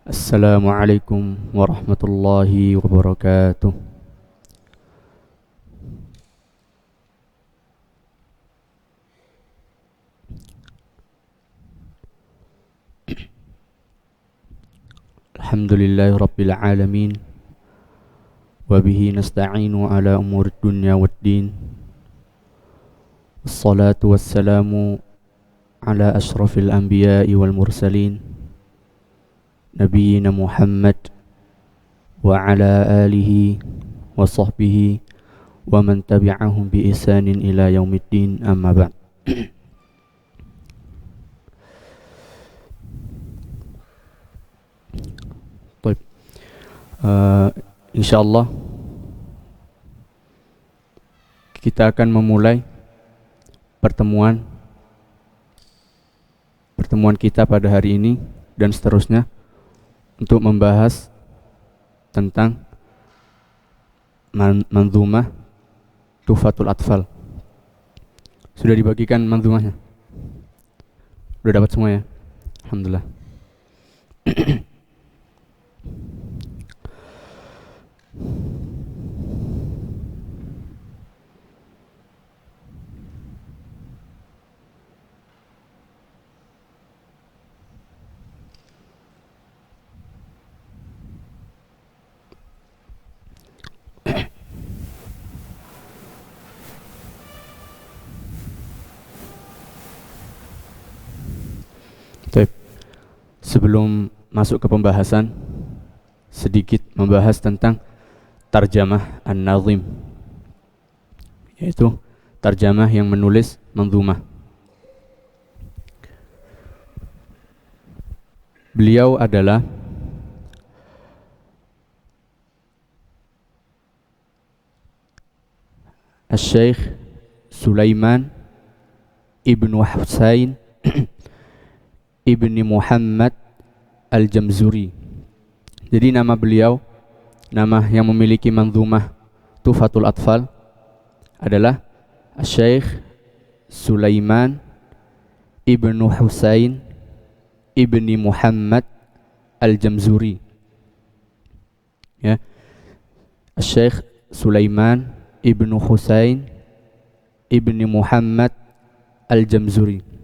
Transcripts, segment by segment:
Assalamualaikum warahmatullahi wabarakatuh. Alhamdulillahi rabbil alamin. Wabihi nasta'inu ala umur dunya waddin. Wassalatu wassalamu ala ashrafil anbiya'i wal mursalin. Nabiyyina Muhammad wa ala alihi wa sahbihi wa man tabi'ahum bi ihsanin ila yaumiddin, amma ba'd. Baik. Insyaallah kita akan memulai pertemuan kita pada hari ini dan seterusnya untuk membahas tentang manzumah Tuhfatul Atfal. Sudah dibagikan manzumahnya? Sudah dapat semua ya? Alhamdulillah. Baik. Sebelum masuk ke pembahasan, sedikit membahas tentang tarjamah an-nazim, yaitu tarjamah yang menulis manzumah. Beliau adalah Asy-Syaikh Sulaiman Ibnu Husain Ibni Muhammad Al-Jamzuri. Jadi nama beliau, nama yang memiliki manzumah Tuhfatul Atfal adalah Asy-Syaikh Sulaiman Ibnu Husain Ibni Muhammad Al-Jamzuri. Ya. Asy-Syaikh Sulaiman Ibnu Husain Ibni Muhammad Al-Jamzuri.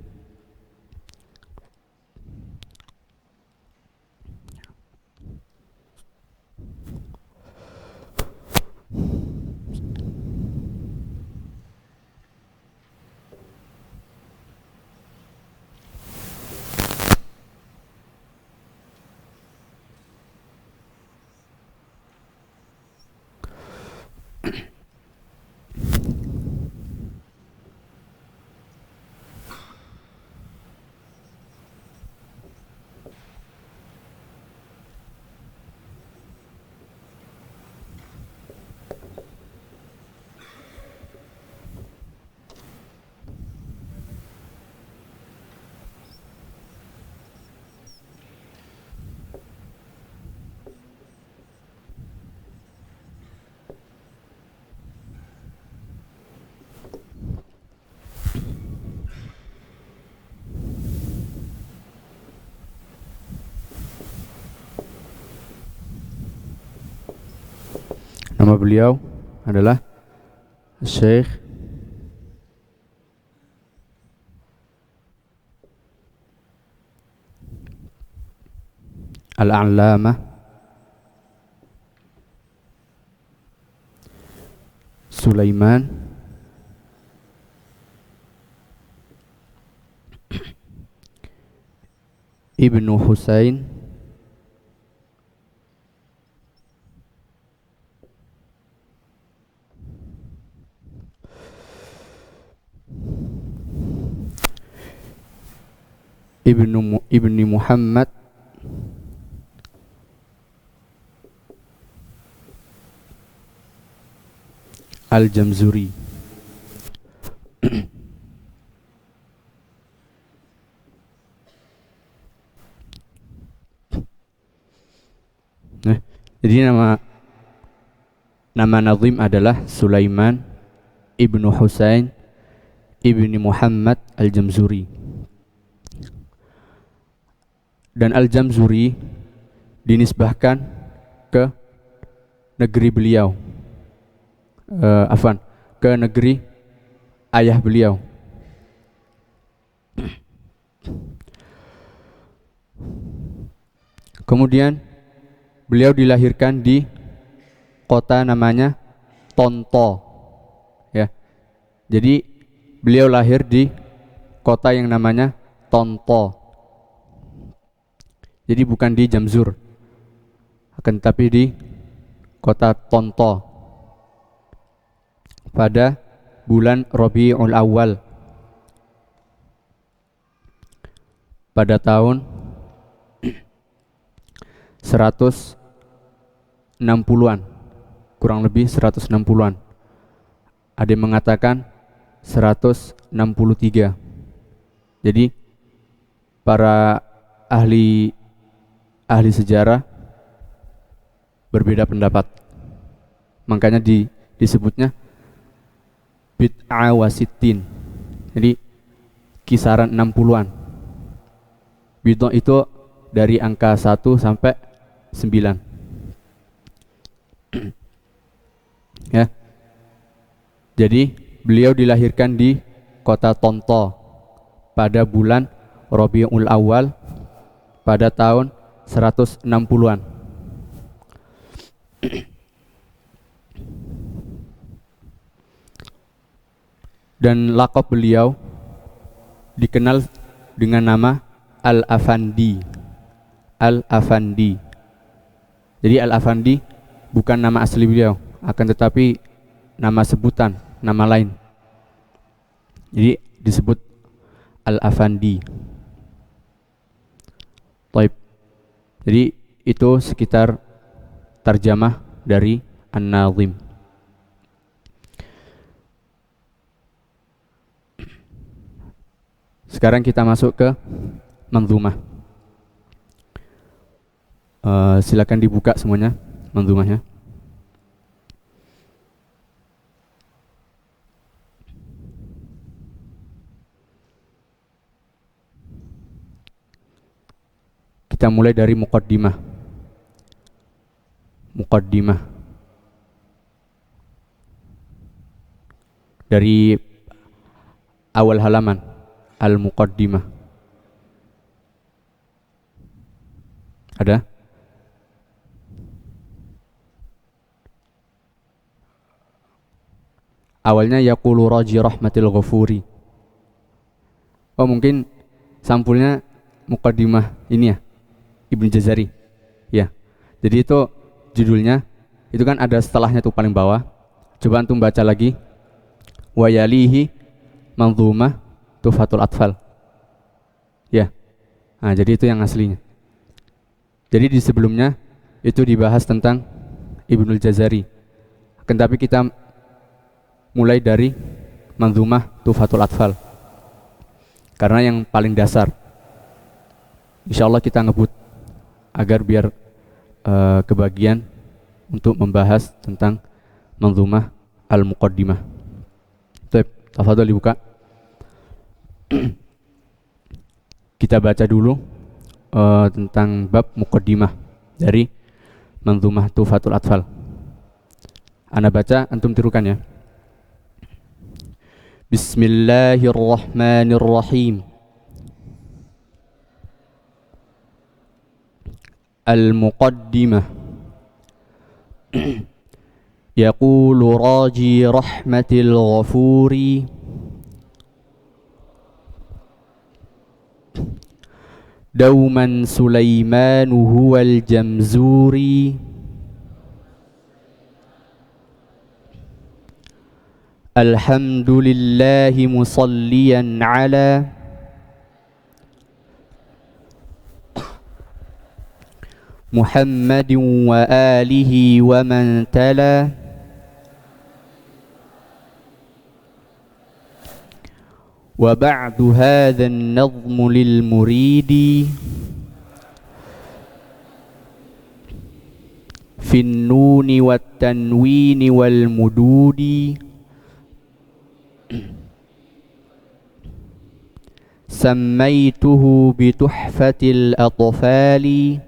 Nama beliau adalah Syekh Al-A'lamah Sulaiman Ibnu Husain Ibni Muhammad Al-Jamzuri. Nah, jadi nama nazim adalah Sulaiman Ibnu Husain Ibni Muhammad Al-Jamzuri. Dan Al-Jamzuri dinisbahkan ke negeri beliau, ke negeri ayah beliau. Kemudian beliau dilahirkan di kota namanya Tonto, ya. Jadi beliau lahir di kota yang namanya Tonto. Jadi bukan di Jamzur, akan tetapi di kota Tonto pada bulan Rabiul Awal pada tahun 160-an, kurang lebih 160-an. Ada yang mengatakan 163. Jadi para ahli sejarah berbeda pendapat. Makanya disebutnya bid'ah wasittin. Jadi kisaran 60-an. Bid'ah itu dari angka 1 sampai 9. Ya. Jadi beliau dilahirkan di kota Tonto pada bulan Rabiul Awal pada tahun 160-an. Dan lakop beliau dikenal dengan nama Al-Afandi. Al-Afandi. Jadi Al-Afandi bukan nama asli beliau, akan tetapi nama sebutan, nama lain. Jadi disebut Al-Afandi. Taib. Jadi itu sekitar tarjamah dari An-Nazim. Sekarang kita masuk ke manzumah. Silakan dibuka semuanya manzumahnya. Kita mulai dari muqaddimah. Muqaddimah. Dari awal halaman, al-muqaddimah. Ada? Awalnya yaqulu raji rahmatil ghafuri. Oh, mungkin sampulnya muqaddimah ini ya, Ibnu Jazari. Ya. Jadi itu judulnya, itu kan ada setelahnya tuh paling bawah. Coba antum baca lagi. Wa yalihi manzumah Tuhfatul Atfal. Ya. Nah, jadi itu yang aslinya. Jadi di sebelumnya itu dibahas tentang Ibnu Jazari. Akan tapi kita mulai dari manzumah Tuhfatul Atfal. Karena yang paling dasar. Insyaallah kita ngebut agar biar kebagian untuk membahas tentang manzumah al-muqaddimah. Tafadhol dibuka. Kita baca dulu tentang bab muqaddimah dari manzumah Tuhfatul Atfal. Ana baca, antum tirukan ya. Bismillahirrahmanirrahim. Al-muqaddimah. Yaqulu raji rahmatil ghafuri dauman Sulaiman huwal jamzuri alhamdulillahi musalliyan ala Muhammadin wa alihi wa man tala wa ba'du hadha an-nazmu lil muridi fi an-nuni wat tanwini wal mududi sammaituhu bi tuhfatil atfali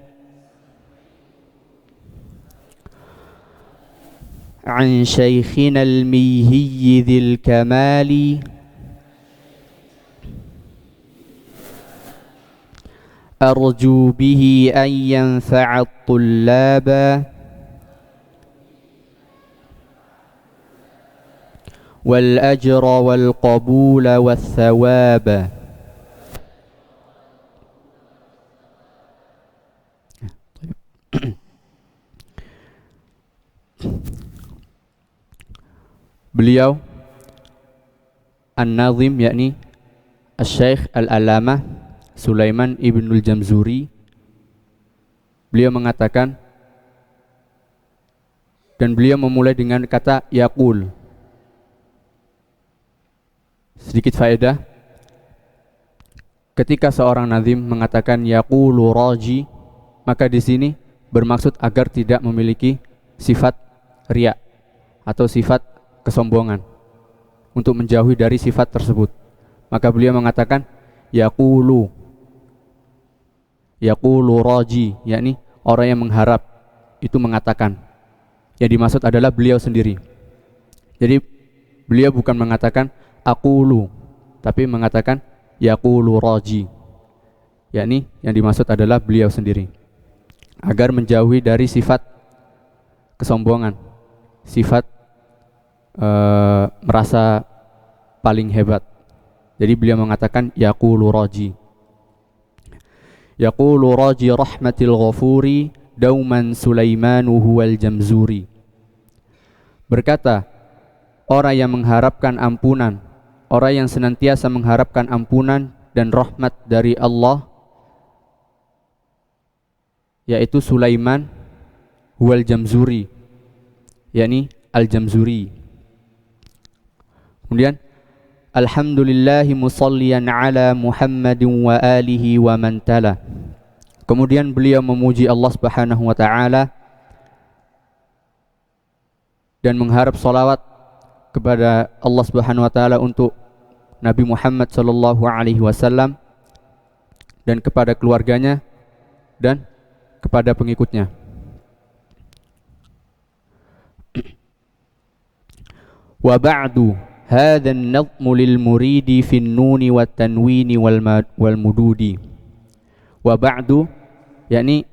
عن شيخنا الميهي ذي الكمال أرجو به أن ينفع الطلاب والأجر والقبول والثواب. Beliau An-Nazim yakni Asy-Syaikh Al-Alamah Sulaiman Ibnul Jamzuri, beliau mengatakan, dan beliau memulai dengan kata yaqul. Sedikit faedah, ketika seorang nazim mengatakan yaqulu raji, maka di sini bermaksud agar tidak memiliki sifat riya atau sifat kesombongan, untuk menjauhi dari sifat tersebut. Maka beliau mengatakan yaqulu raji, yakni orang yang mengharap itu mengatakan. Yang dimaksud adalah beliau sendiri. Jadi beliau bukan mengatakan aqulu, tapi mengatakan yaqulu raji, yakni yang dimaksud adalah beliau sendiri, agar menjauhi dari sifat kesombongan, sifat merasa paling hebat. Jadi beliau mengatakan yaqulu raji. Yaqulu raji rahmatil ghafuri dauman Sulaimanuhu wal Jamzuri. Berkata orang yang mengharapkan ampunan, orang yang senantiasa mengharapkan ampunan dan rahmat dari Allah, yaitu Sulaiman wal Jamzuri, yakni Al-Jamzuri. Kemudian alhamdulillahi musalliyan ala Muhammadin wa alihi wa man tala. Kemudian beliau memuji Allah Subhanahu wa taala dan mengharap salawat kepada Allah Subhanahu wa taala untuk Nabi Muhammad sallallahu alaihi wasallam dan kepada keluarganya dan kepada pengikutnya. Wa ba'du hadha an-nazmu lil muridi fi an-nun wa at-tanwin wal mududi. Wa ba'du yakni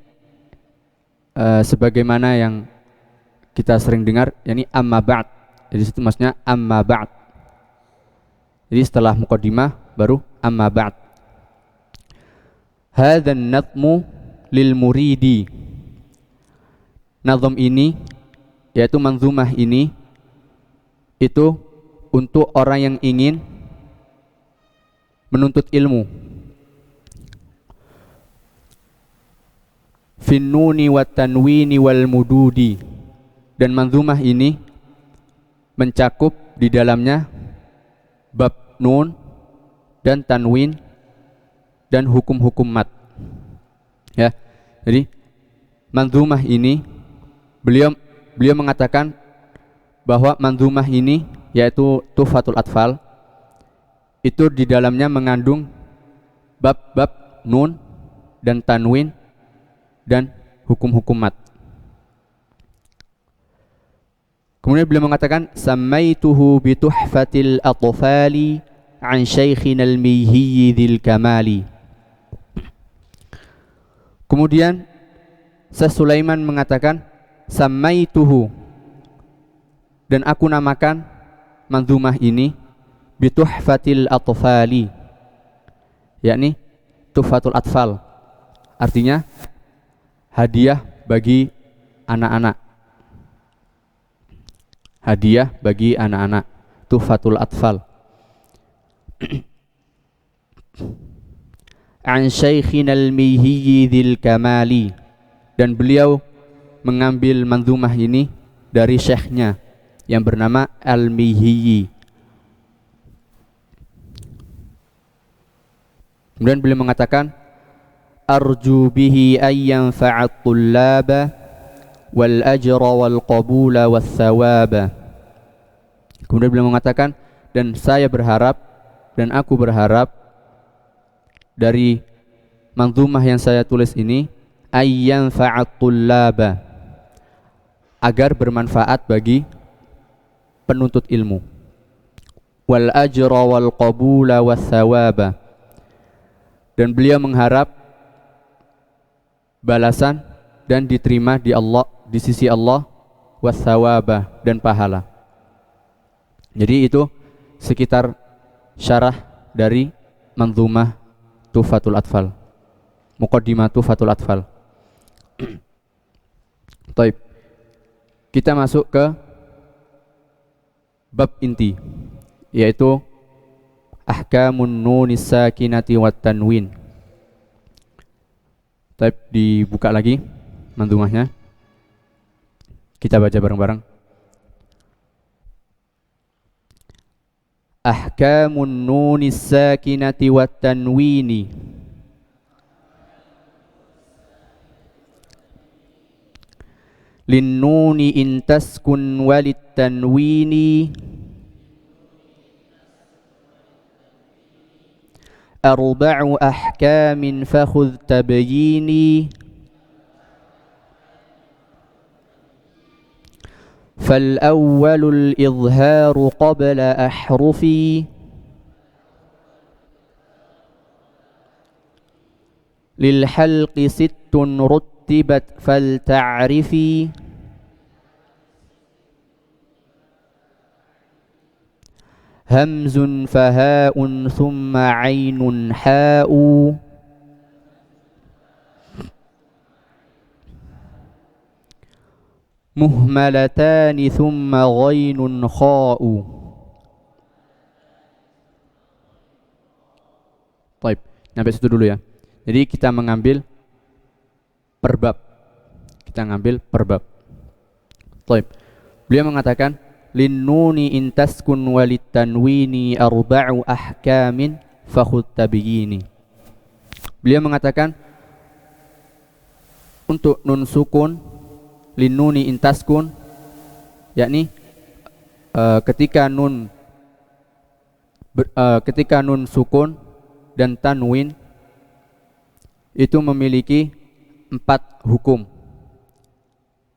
sebagaimana yang kita sering dengar, yakni amma ba'd. Jadi itu maksudnya amma ba'd. Jadi setelah muqaddimah baru amma ba'd. Hadha an-nazmu lil muridi. Nazm ini yaitu manzumah ini itu untuk orang yang ingin menuntut ilmu. Finnuni wat tanwini wal mududi. Dan manzumah ini mencakup di dalamnya bab nun dan tanwin dan hukum-hukum mat. Ya. Jadi manzumah ini beliau mengatakan bahwa manzumah ini yaitu Tuhfatul Atfal itu di dalamnya mengandung bab-bab nun dan tanwin dan hukum-hukum mat. Kemudian beliau mengatakan sammaituhu bi Tuhfatil Atfali an Syaikhina al-Mihyi dzil Kamali. Kemudian Syekh Sulaiman mengatakan sammaituhu, dan aku namakan manzumah ini bi Tuhfatil Atfali, yakni Tuhfatul Atfal, artinya hadiah bagi anak-anak. Hadiah bagi anak-anak, Tuhfatul Atfal. An Syaikhina al-Mihyi dzil Kamali, dan beliau mengambil manzumah ini dari syekhnya yang bernama Al-Mihyi. Kemudian beliau mengatakan arju bihi ayyan fa'at tullaba wal ajra wal qabula was thawaba. Kemudian beliau mengatakan, dan saya berharap dan aku berharap dari manzumah yang saya tulis ini ayyan fa'at tullaba, agar bermanfaat bagi penuntut ilmu. Wal ajra wal qabula was thawaba, dan beliau mengharap balasan dan diterima di Allah, di sisi Allah, was thawaba, dan pahala. Jadi itu sekitar syarah dari manzumah Tuhfatul Atfal, Muqaddimah Tuhfatul Atfal. Taib. Kita masuk ke bab inti, yaitu ahkamun nunis sakinati wat tanwin. Taib, dibuka lagi manzumahnya. Kita baca bareng-bareng. Ahkamun nunis sakinati wat tanwini. Linnuni in taskun walit tanwini arba'u ahkamin fakhudh tabyini fal awwalul izharu qabla ahrufi lil halqi sittun ruttibat fal ta'rifi hamzun faha'un thumma 'ainun ha'u muhmalatani thumma ghainun kha'u. Baik, sampai situ dulu ya. Jadi kita mengambil per bab. Kita ngambil per bab. Baik. Beliau mengatakan linnuni in taskun walit tanwini arba'u ahkamin fakhudh tabyini. Beliau mengatakan untuk nun sukun linnuni in taskun, yakni ketika nun sukun dan tanwin itu memiliki 4 hukum.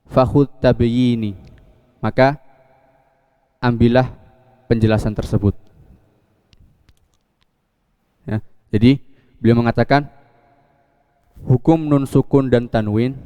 Fakhudh tabyini, maka ambillah penjelasan tersebut. Ya, jadi beliau mengatakan hukum nun sukun dan tanwin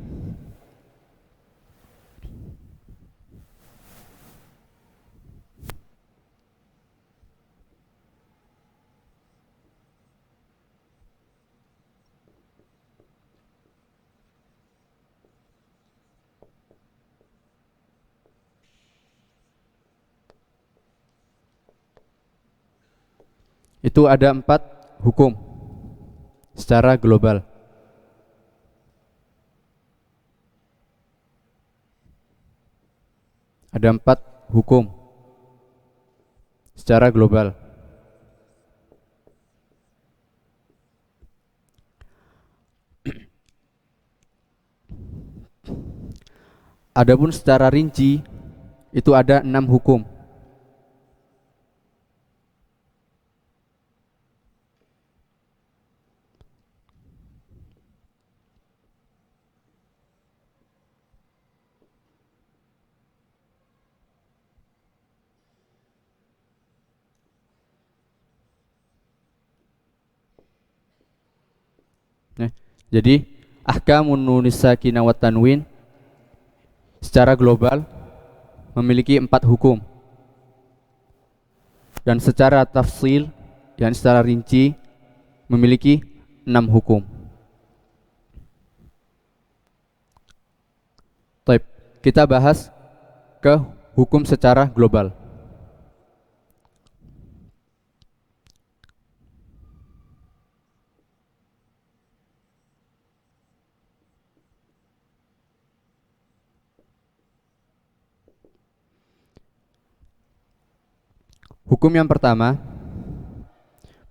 itu ada 4 hukum secara global. Ada 4 hukum secara global. Adapun secara rinci itu ada 6 hukum. Jadi ahkamun nunis sakinah wat tanwin secara global memiliki 4 hukum, dan secara tafsil dan secara rinci memiliki 6 hukum. Baik, kita bahas ke hukum secara global. Hukum yang pertama,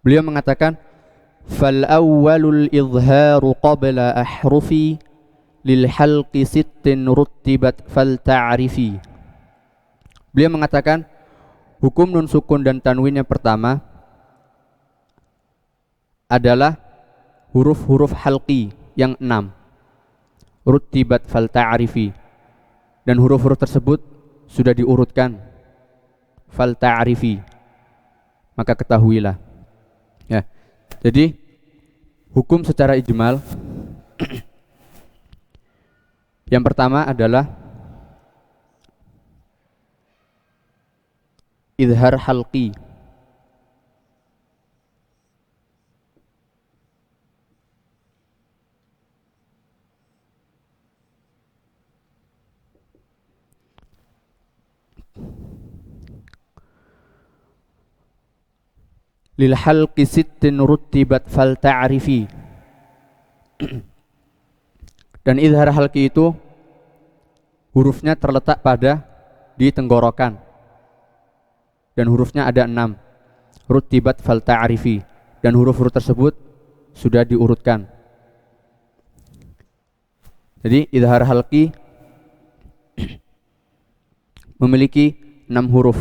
beliau mengatakan fal awwalul izharu qabla ahrufi lil halqi sittin ruttibat fal ta'rifi. Beliau mengatakan hukum nun sukun dan tanwin yang pertama adalah huruf-huruf halqi yang 6, ruttibat fal ta'rifi, dan huruf-huruf tersebut sudah diurutkan falta'rifi, maka ketahuilah. Ya. Jadi hukum secara ijmal yang pertama adalah izhar halqi. Lil halqi sittin ruttibat fal ta'rifi. Dan izhar halqi itu hurufnya terletak pada di tenggorokan, dan hurufnya ada 6. Ruttibat fal ta'rifi, dan huruf-huruf tersebut sudah diurutkan. Jadi izhar halqi memiliki 6 huruf.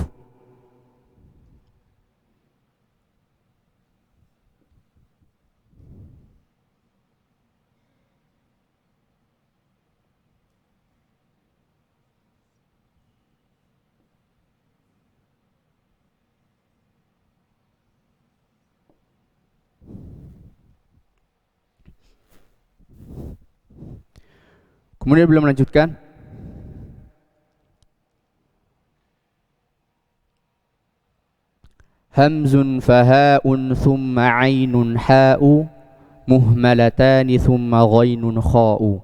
Kemudian beliau melanjutkan, hamzun fahaun thumma ainun ha'u muhmalatani thumma ghainun kha'u.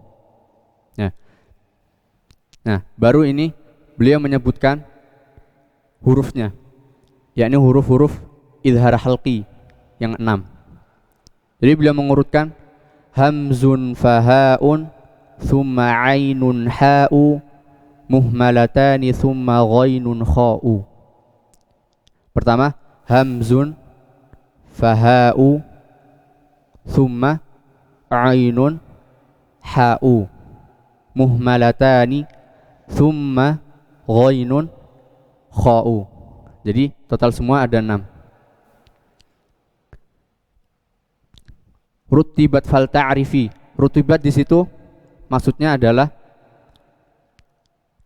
Nah, baru ini beliau menyebutkan hurufnya, yakni huruf-huruf izhar halqi yang 6. Jadi beliau mengurutkan hamzun fahaun thumma ainun ha'u muhmalatani thumma ghainun kha'u. Pertama, hamzun faha'u thumma ainun ha'u muhmalatani thumma ghainun kha'u. Jadi total semua ada 6. Rutibat fal ta'rifi. Rutibat di situ maksudnya adalah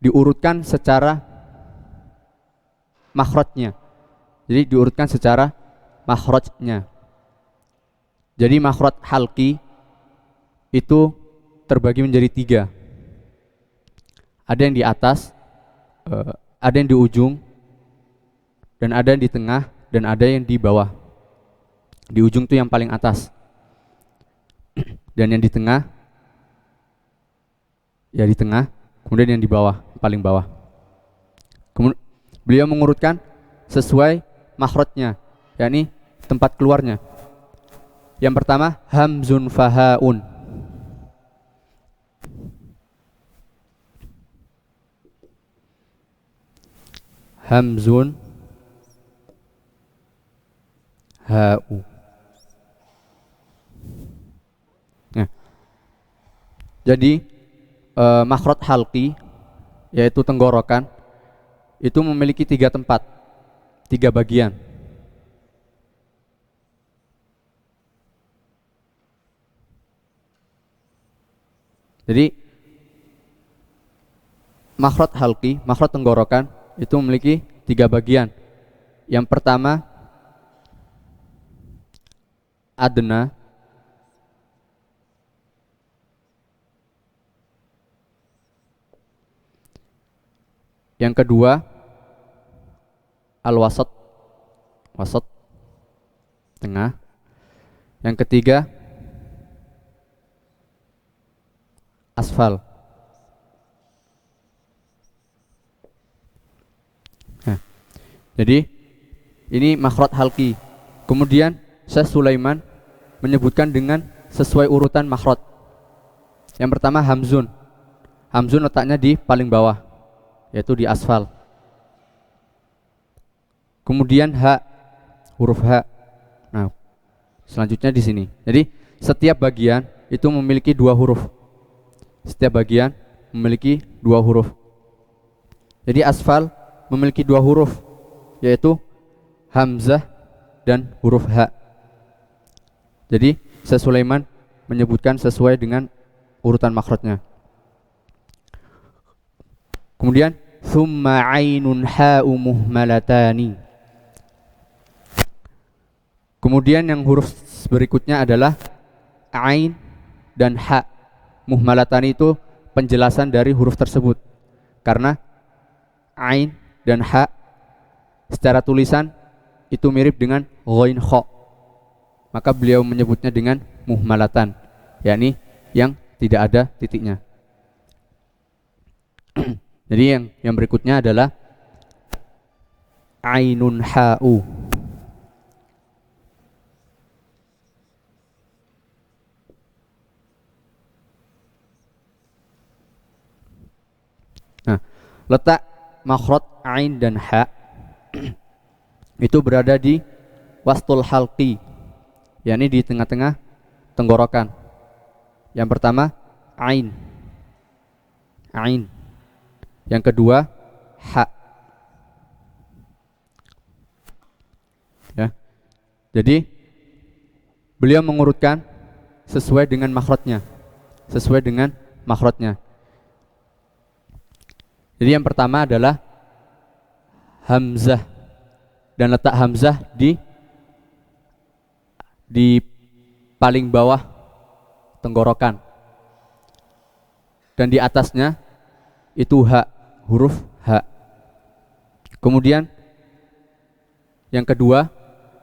diurutkan secara makhrajnya. Jadi diurutkan secara makhrajnya. Jadi makhraj halqi itu terbagi menjadi 3. Ada yang di atas, ada yang di ujung, dan ada yang di tengah, dan ada yang di bawah. Di ujung itu yang paling atas, dan yang di tengah, ya di tengah, kemudian yang di bawah, paling bawah. Kemudian beliau mengurutkan sesuai makhrajnya, yakni tempat keluarnya. Yang pertama, hamzun fahaun. Hamzun ha'u. Nah, jadi makhraj halqi, yaitu tenggorokan, itu memiliki 3 tempat, 3 bagian. Jadi makhraj halqi, makhraj tenggorokan itu memiliki 3 bagian. Yang pertama adna, yang kedua al-wasat, wasat, tengah, yang ketiga asfal. Nah, jadi ini makhraj halqi. Kemudian Syekh Sulaiman menyebutkan dengan sesuai urutan makhraj. Yang pertama hamzun. Hamzun letaknya di paling bawah, yaitu di asfal. Kemudian ha, huruf ha. Nah, selanjutnya di sini. Jadi setiap bagian itu memiliki 2 huruf. Setiap bagian memiliki 2 huruf. Jadi asfal memiliki 2 huruf, yaitu hamzah dan huruf ha. Jadi Syekh Sulaiman menyebutkan sesuai dengan urutan makhrajnya. Kemudian thumma ainun ha'u muhmalatani. Kemudian yang huruf berikutnya adalah ain dan ha muhmalatani, itu penjelasan dari huruf tersebut. Karena ain dan ha secara tulisan itu mirip dengan ghain kha, maka beliau menyebutnya dengan muhmalatan, yakni yang tidak ada titiknya. Jadi yang berikutnya adalah ainun ha'u. Nah, letak makhraj ain dan ha itu berada di wastul halqi, yakni di tengah-tengah tenggorokan. Yang pertama ain, ain. Yang kedua ha. Ya. Jadi beliau mengurutkan sesuai dengan makhrajnya, sesuai dengan makhrajnya. Jadi yang pertama adalah hamzah, dan letak hamzah di paling bawah tenggorokan, dan di atasnya itu ha, huruf ha. Kemudian yang kedua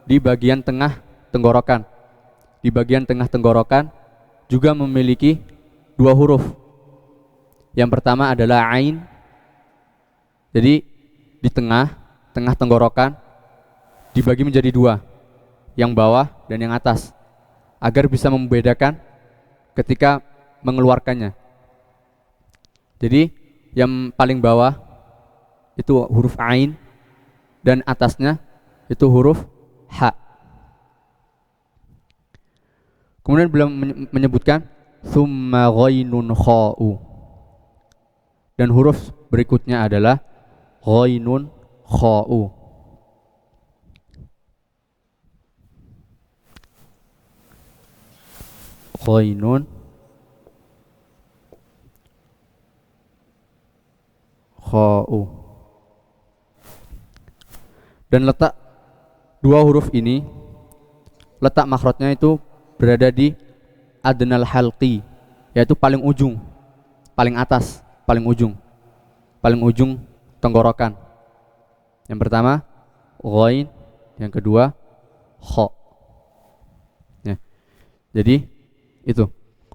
di bagian tengah tenggorokan. Di bagian tengah tenggorokan juga memiliki dua huruf. Yang pertama adalah ain. Jadi di tengah tenggorokan dibagi menjadi dua, yang bawah dan yang atas, agar bisa membedakan ketika mengeluarkannya. Jadi yang paling bawah itu huruf ain dan atasnya itu huruf ha. Kemudian beliau menyebutkan summa ghainun kha'u, dan huruf berikutnya adalah ghainun kha'u. Ghainun kha'u. Dan letak dua huruf ini, letak makhrajnya itu berada di adnal halqi, yaitu paling ujung, paling atas, paling ujung tenggorokan. Yang pertama ghain, yang kedua kha. Ya. Jadi itu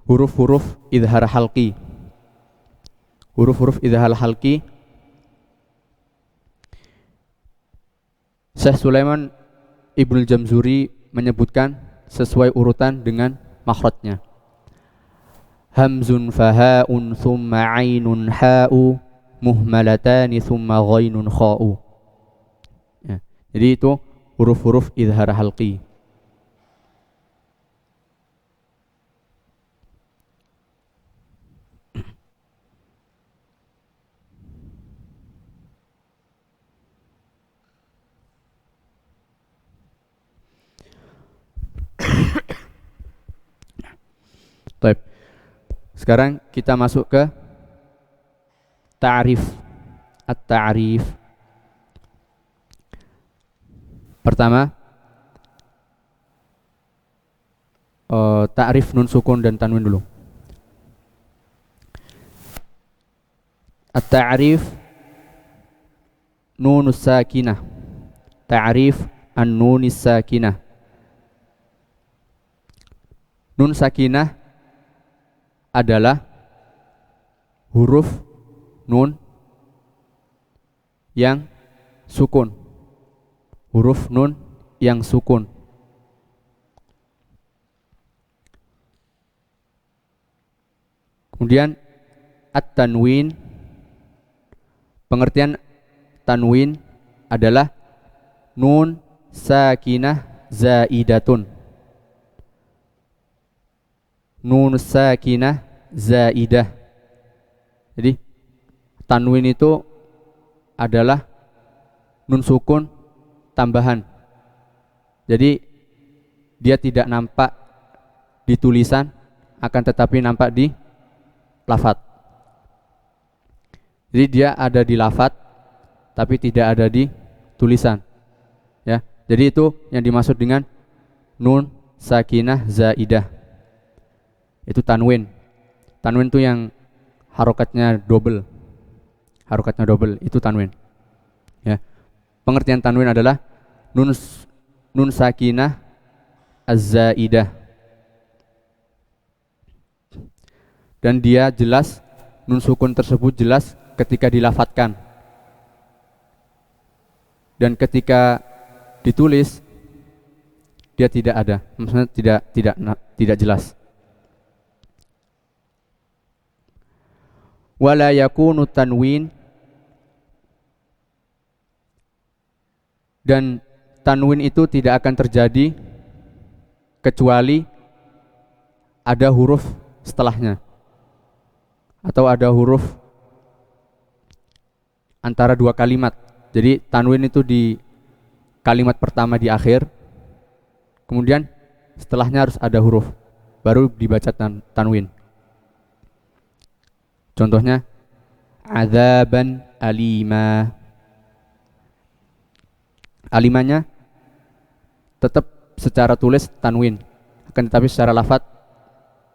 huruf-huruf idhar halqi. Huruf-huruf idhar halqi Syekh Sulaiman Ibnul Jamzuri menyebutkan sesuai urutan dengan makhrajnya. Hamzun faha'un thumma ainun ha'u muhmalatani thumma ghainun kha'u. Ya, jadi itu huruf-huruf idhar halqi. Baik. Sekarang kita masuk ke ta'rif. At-ta'rif. Pertama, ta'rif nun sukun dan tanwin dulu. At-ta'rif nunus sakinah. Ta'rif an-nunis sakinah. Nun sakinah adalah huruf nun yang sukun. Huruf nun yang sukun. Kemudian at-tanwin, pengertian tanwin adalah nun sakinah zaidatun. Nun sakinah zaidah. Jadi tanwin itu adalah nun sukun tambahan. Jadi dia tidak nampak di tulisan, akan tetapi nampak di lafadz. Jadi dia ada di lafadz tapi tidak ada di tulisan. Ya. Jadi itu yang dimaksud dengan nun sakinah zaidah. Itu tanwin. Tanwin itu yang harokatnya double. Harokatnya double itu tanwin. Ya. Pengertian tanwin adalah nun sakinah az-zaidah. Dan dia jelas, nun sukun tersebut jelas ketika dilafatkan. Dan ketika ditulis dia tidak ada, maksudnya tidak jelas. Wala yakunu tanwin, dan tanwin itu tidak akan terjadi kecuali ada huruf setelahnya atau ada huruf antara dua kalimat. Jadi tanwin itu di kalimat pertama di akhir, kemudian setelahnya harus ada huruf, baru dibaca tanwin. Contohnya adzaban alima. Alimanya tetap secara tulis tanwin, akan tetapi secara lafadz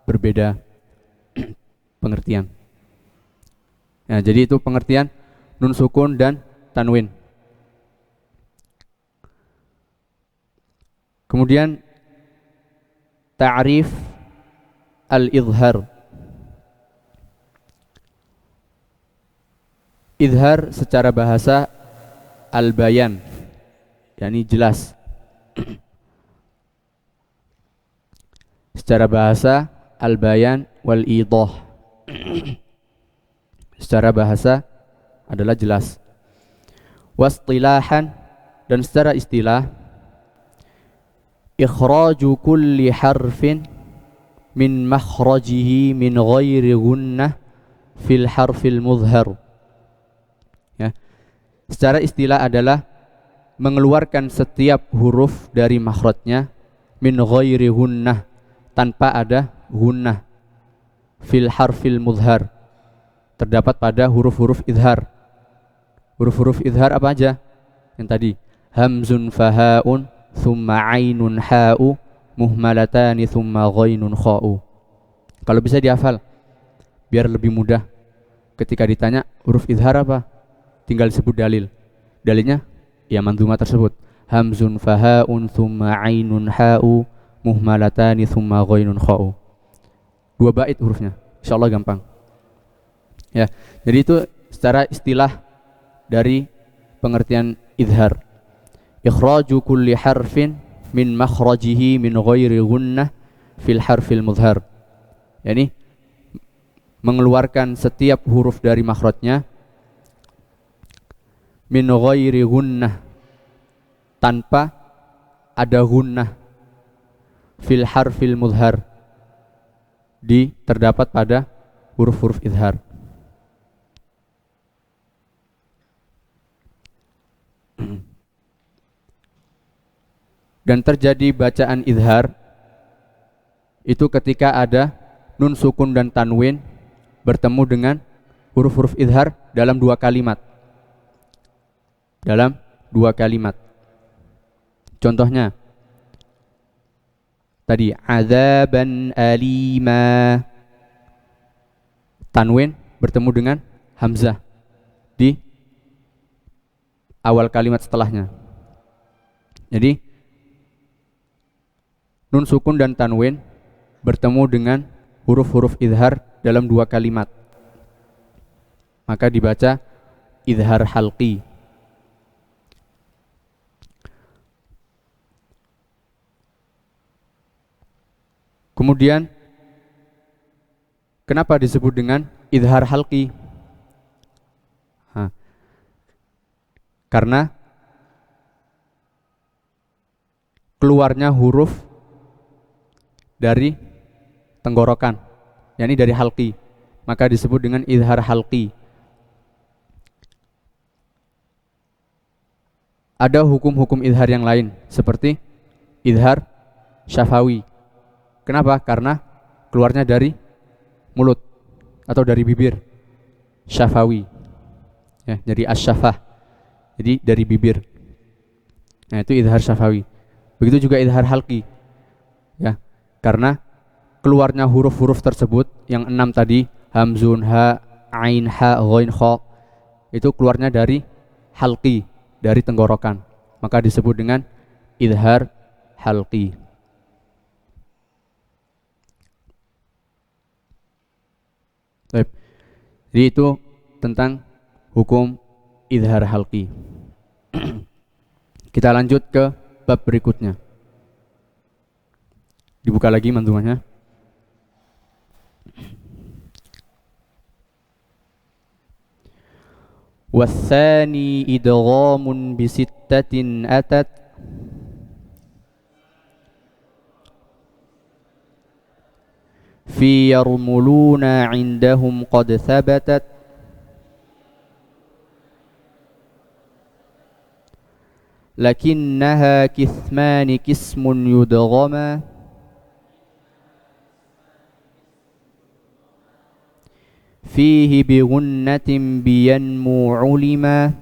berbeda pengertian. Ya, jadi itu pengertian nun sukun dan tanwin. Kemudian ta'rif al-izhar. Izhar secara bahasa al-bayan, yakni jelas. Secara bahasa al-bayan wal idah. Secara bahasa adalah jelas. Wastilahan, dan secara istilah ikhraju kulli harfin min makhrajihi min ghairi gunnah fil harfil mudhhar. Ya. Secara istilah adalah mengeluarkan setiap huruf dari makhrajnya min ghairi gunnah, tanpa ada gunnah, fil harfil mudhhar, terdapat pada huruf-huruf izhar. Huruf-huruf izhar apa aja? Yang tadi hamzun fahaun thumma ainun ha'u muhmalatani thumma ghainun kha'u. Kalau bisa dihafal biar lebih mudah ketika ditanya huruf izhar apa, tinggal disebut dalil. Dalilnya ya manzumah tersebut, hamzun fahaun thumma ainun ha'u muhmalatani thumma ghainun kha'u. 2 bait hurufnya, insyaallah gampang. Ya, jadi itu secara istilah dari pengertian izhar. Ikhraju kulli harfin min makhrajihi min ghairi gunnah fil harfil mudhhar. Yani mengeluarkan setiap huruf dari makhrajnya min ghairi gunnah, tanpa ada gunnah, fil harfil mudhhar, terdapat pada huruf-huruf izhar. Dan terjadi bacaan izhar itu ketika ada nun sukun dan tanwin bertemu dengan huruf-huruf izhar dalam 2 kalimat. Dalam 2 kalimat. Contohnya tadi adzaban alima, tanwin bertemu dengan hamzah di awal kalimat setelahnya. Jadi nun sukun dan tanwin bertemu dengan huruf-huruf izhar dalam 2 kalimat, maka dibaca izhar halqi. Kemudian kenapa disebut dengan izhar halqi? Karena keluarnya huruf dari tenggorokan, yakni dari halqi, maka disebut dengan izhar halqi. Ada hukum-hukum izhar yang lain seperti izhar syafawi. Kenapa? Karena keluarnya dari mulut atau dari bibir, syafawi. ya, dari asyafah, jadi dari bibir. Nah, itu idhar syafawi. Begitu juga idhar halqi, ya, karena keluarnya huruf-huruf tersebut yang 6 tadi, hamzun, ha, ain, ha, ghain, kha, itu keluarnya dari halqi, dari tenggorokan, maka disebut dengan idhar halqi. Baik. Jadi itu tentang hukum idhar halqi. Kita lanjut ke bab berikutnya. Dibuka lagi manzumahnya. Wathani idghamun bisittatin atat fi yarmuluna indahum qad thabatat lakinnaha kithmani kismun yudghama fihi bighunnatin biyanmu ulima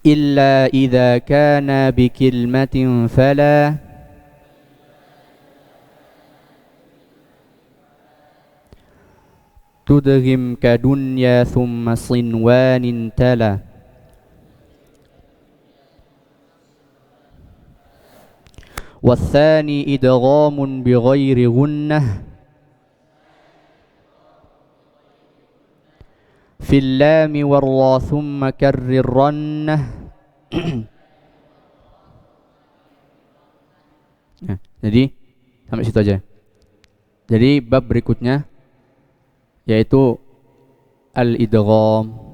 illa idza kana bikilmatin fala tudghim kadunya thumma sinwanin tala والثاني إدغام بغير غنة في اللام والراء ثم كرر رنة. Nah, jadi sampai situ aja. Jadi bab berikutnya yaitu al-idgham.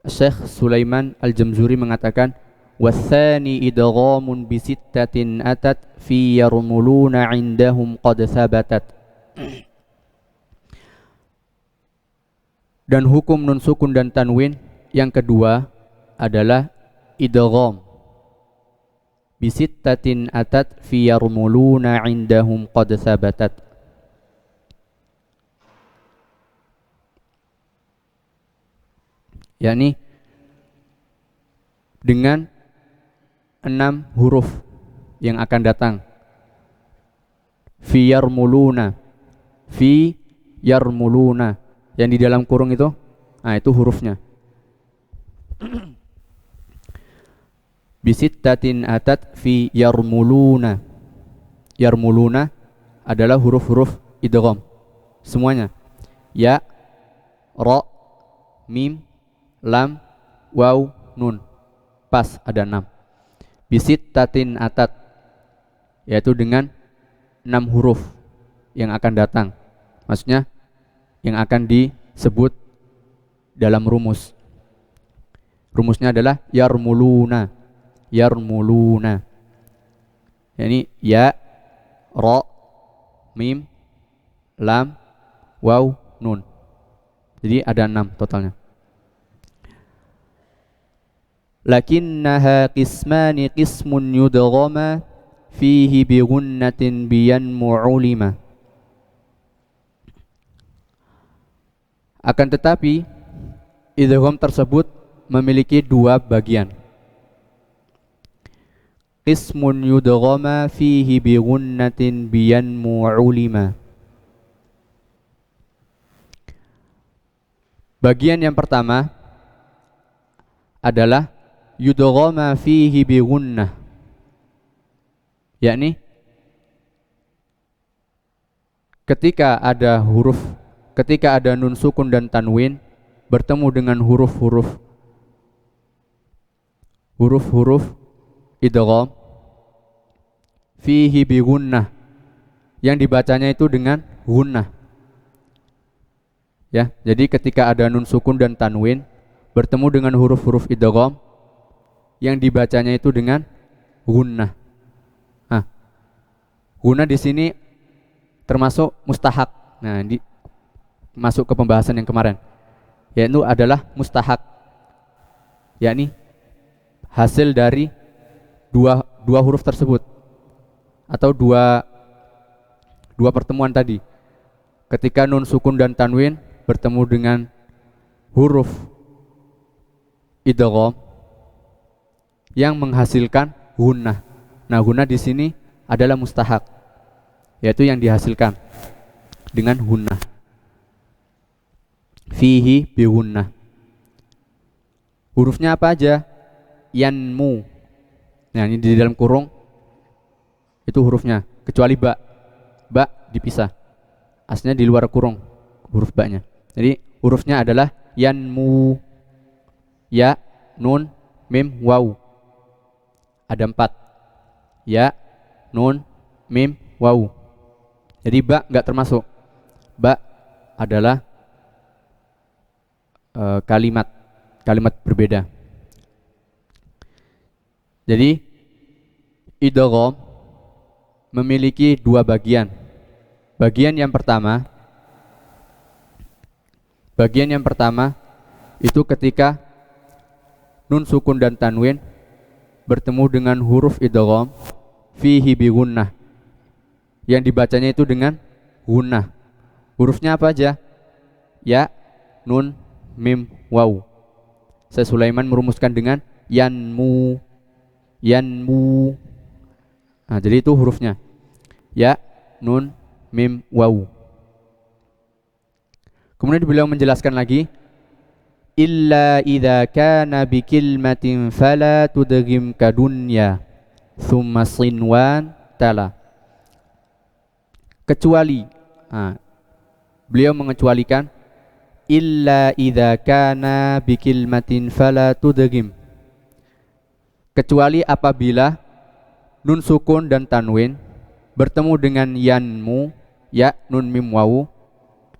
Syekh Sulaiman Al-Jamzuri mengatakan wathani idghamun bisittatin atat fi yarmuluna indahum qad thabatat. Dan hukum nun sukun dan tanwin yang kedua adalah idgham bisittatin atat fi yarmuluna indahum qad thabatat. Yakni dengan 6 huruf yang akan datang. Fi yarmuluna, fi yarmuluna, yang di dalam kurung itu, nah itu hurufnya. Bisittatin atat fi yarmuluna. Yarmuluna adalah huruf-huruf idgham semuanya. Ya, ra, mim, lam, waw, nun. Pas ada 6. Bisittatin atat, yaitu dengan 6 huruf yang akan datang. Maksudnya yang akan disebut dalam rumus. Rumusnya adalah yarmuluna. Yarmuluna. Yani ya, ra, mim, lam, waw, nun. Jadi ada 6 totalnya. Lakinnaha qismani qismun yudghama fihi bighunnatin biyanmu ulima. Akan tetapi idgham tersebut memiliki 2 bagian. Qismun yudghama fihi bighunnatin biyanmu ulima. Bagian yang pertama adalah yudghama fihi bighunnah, yakni ketika ada nun sukun dan tanwin bertemu dengan huruf-huruf idgham fihi bighunnah, yang dibacanya itu dengan gunnah. Ya, jadi ketika ada nun sukun dan tanwin bertemu dengan huruf-huruf idgham yang dibacanya itu dengan gunnah. Nah, gunnah di sini termasuk mustahak. Nah, masuk ke pembahasan yang kemarin, yaitu adalah mustahak, yakni hasil dari dua huruf tersebut atau dua pertemuan tadi. Ketika nun sukun dan tanwin bertemu dengan huruf idgham yang menghasilkan gunnah. Nah, gunnah di sini adalah mustahak, yaitu yang dihasilkan dengan gunnah. Fihi bi gunnah. Hurufnya apa aja? Yanmu. Nah, ini di dalam kurung itu hurufnya, kecuali ba. Ba dipisah. Aslinya di luar kurung huruf ba-nya. Jadi hurufnya adalah yanmu. Ya, nun, mim, waw. Ada 4. Ya, nun, mim, waw. Jadi ba nggak termasuk. Ba adalah kalimat berbeda. Jadi idgham memiliki 2 bagian. Bagian yang pertama itu ketika nun sukun dan tanwin bertemu dengan huruf idgham fihi bi gunnah, yang dibacanya itu dengan gunnah. Hurufnya apa aja? Ya, nun, mim, waw. Saya Sulaiman merumuskan dengan yanmu. Nah, jadi itu hurufnya. Ya, nun, mim, waw. Kemudian beliau menjelaskan lagi, illa idza kana bi kilmatin fala tudghim kadunya thumma sinwan tala. Kecuali, beliau mengecualikan illa idza kana bi kilmatin fala tudghim, kecuali apabila nun sukun dan tanwin bertemu dengan yanmu, ya, nun, mim, waw,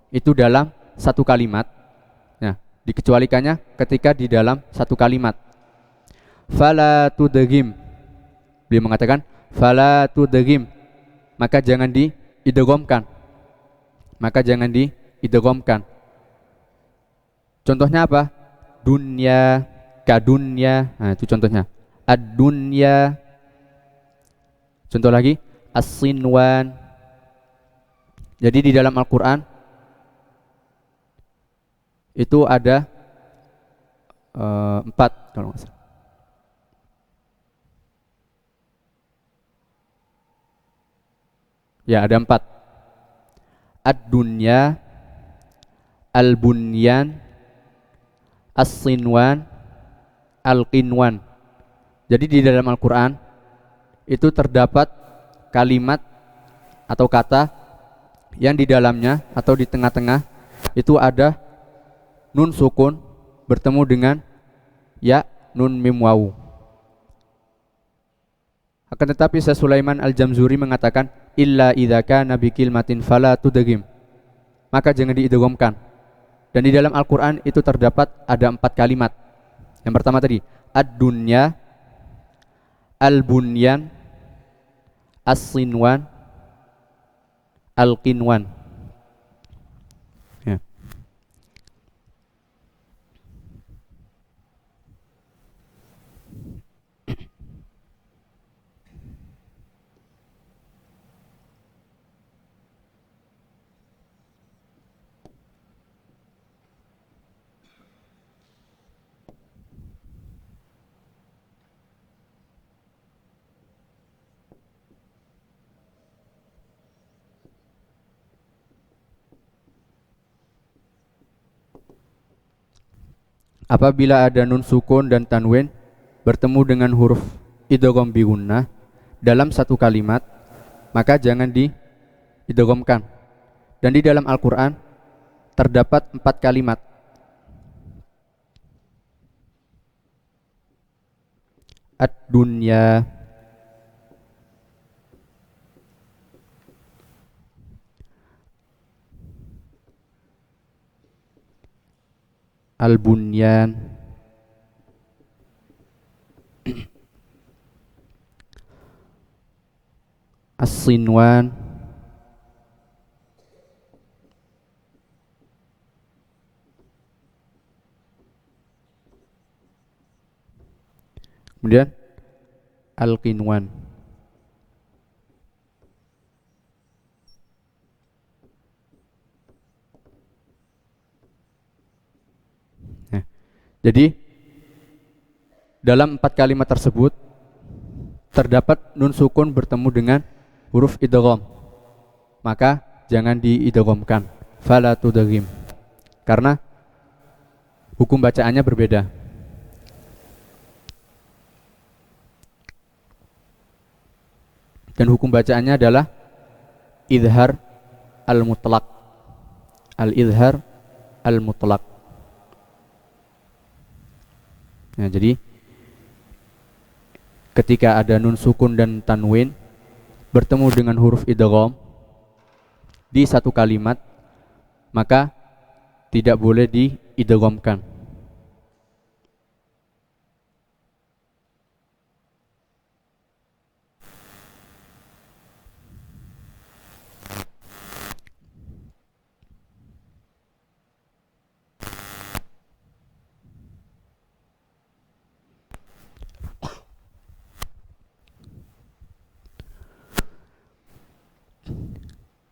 itu dalam satu kalimat. Nah, dikecualikannya ketika di dalam satu kalimat. Fala tudghim, beliau mengatakan fala tudghim, maka jangan diidghamkan. Contohnya apa? Dunya, kadunya. Nah, itu contohnya. Ad-dunya. Contoh lagi, as-sinwan. Jadi di dalam Al-Quran itu ada 4 kalau nggak salah. Ya, ada 4. Ad-dunya, al-bunyan, as-sinwan, al-qinwan. Jadi di dalam Al-Quran itu terdapat kalimat atau kata yang di dalamnya atau di tengah-tengah itu ada nun sukun bertemu dengan ya, nun, mim, waw. Akan tetapi Syekh Sulaiman Al-Jamzuri mengatakan illa idza kana bi kilmatin fala tudghim, maka jangan diidghamkan. Dan di dalam Al-Quran itu terdapat ada 4 kalimat. Yang pertama tadi ad-dunya, al-bunyan, as-sinwan, al-qinwan. Ya. Apabila ada nun sukun dan tanwin bertemu dengan huruf idgham bi gunnah dalam satu kalimat, maka jangan diidghamkan. Dan di dalam Al-Quran terdapat 4 kalimat. Ad-dunya, al-bunyan, as-sinwan, Kemudian al-qinwan. Nah, jadi dalam 4 kalimat tersebut terdapat nun sukun bertemu dengan huruf idgham. Maka jangan diidghamkan. Fala tudghim. Karena hukum bacaannya berbeda. Dan hukum bacaannya adalah idhar al-mutlaq. Al-idhar al-mutlaq. Nah, jadi ketika ada nun sukun dan tanwin bertemu dengan huruf idgham di satu kalimat, maka tidak boleh diidghamkan.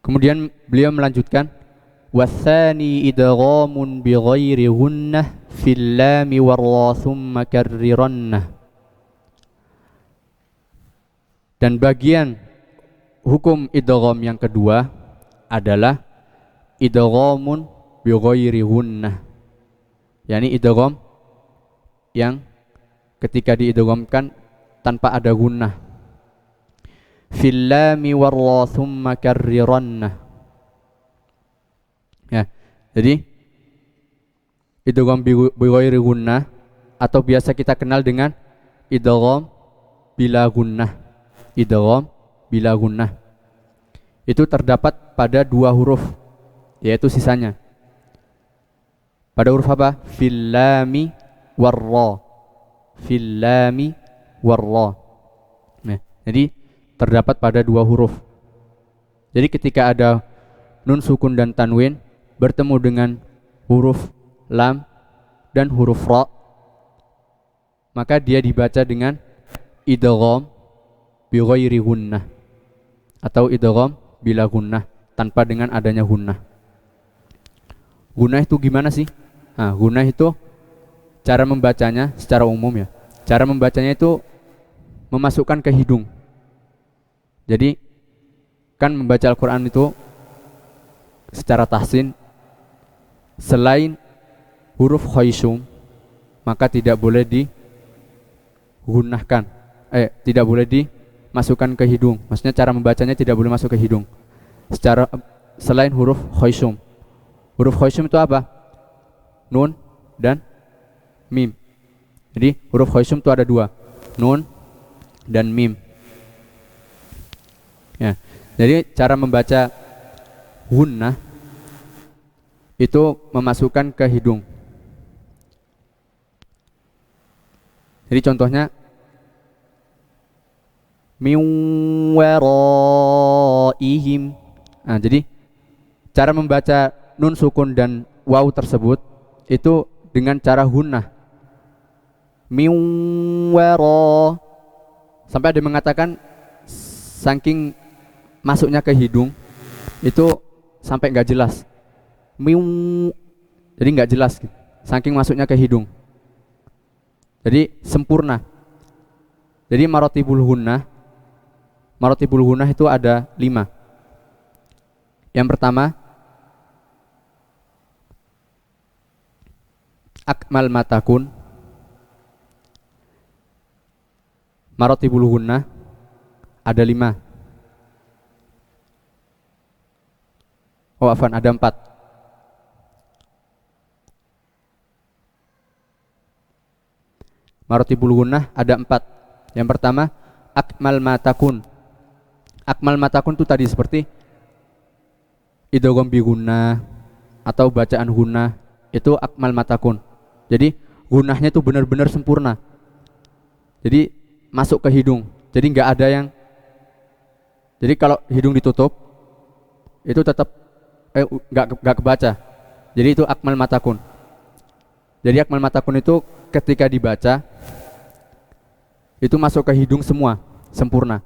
Kemudian beliau melanjutkan, watsani idghamun bighairi gunnah fil lam war ra thumma karrirannah. Dan bagian hukum idgham yang kedua adalah idghamun bighairi gunnah, yakni idgham yang ketika diidghamkan tanpa ada gunnah. Fil lam war ra thumma karrirannah. Ya, jadi idgham bighairi gunnah atau biasa kita kenal dengan idgham bila gunnah. Idgham bila gunnah itu terdapat pada 2 huruf, yaitu sisanya pada huruf apa? Fil lami war ra. Fil lami war ra. Nah, jadi terdapat pada 2 huruf. Jadi ketika ada nun sukun dan tanwin bertemu dengan huruf lam dan huruf ra, maka dia dibaca dengan idgham bighairi gunnah atau idgham bila gunnah, tanpa dengan adanya gunnah. Gunnah itu gimana sih? Nah, gunnah itu cara membacanya secara umum ya. Cara membacanya itu memasukkan ke hidung. Jadi kan membaca Al-Quran itu secara tahsin, selain huruf khaysum maka tidak boleh digunakan, tidak boleh dimasukkan ke hidung. Maksudnya cara membacanya tidak boleh masuk ke hidung. Secara selain huruf khaysum. Huruf khaysum itu apa? Nun dan mim. Jadi huruf khaysum itu ada 2, nun dan mim. Ya, jadi cara membaca gunnah itu memasukkan ke hidung. Jadi contohnya min waraihim. Nah, jadi cara membaca nun sukun dan waw tersebut itu dengan cara gunnah. Min wara. Sampai ada yang mengatakan saking masuknya ke hidung itu sampai nggak jelas, jadi nggak jelas gitu. Saking masuknya ke hidung, jadi sempurna. Jadi marotibul gunnah itu ada 5. Yang pertama akmal matakun. Marotibul gunnah ada 5. Oh, afwan, ada 4. Marotibul gunnah ada 4. Yang pertama akmal matakun. Akmal matakun itu tadi seperti idgham bi gunnah atau bacaan gunnah, itu akmal matakun. Jadi gunnahnya itu benar-benar sempurna. Jadi masuk ke hidung. Jadi nggak ada yang, jadi kalau hidung ditutup itu tetap nggak kebaca. Jadi itu akmal matakun. Jadi akmal matakun itu ketika dibaca itu masuk ke hidung semua, sempurna.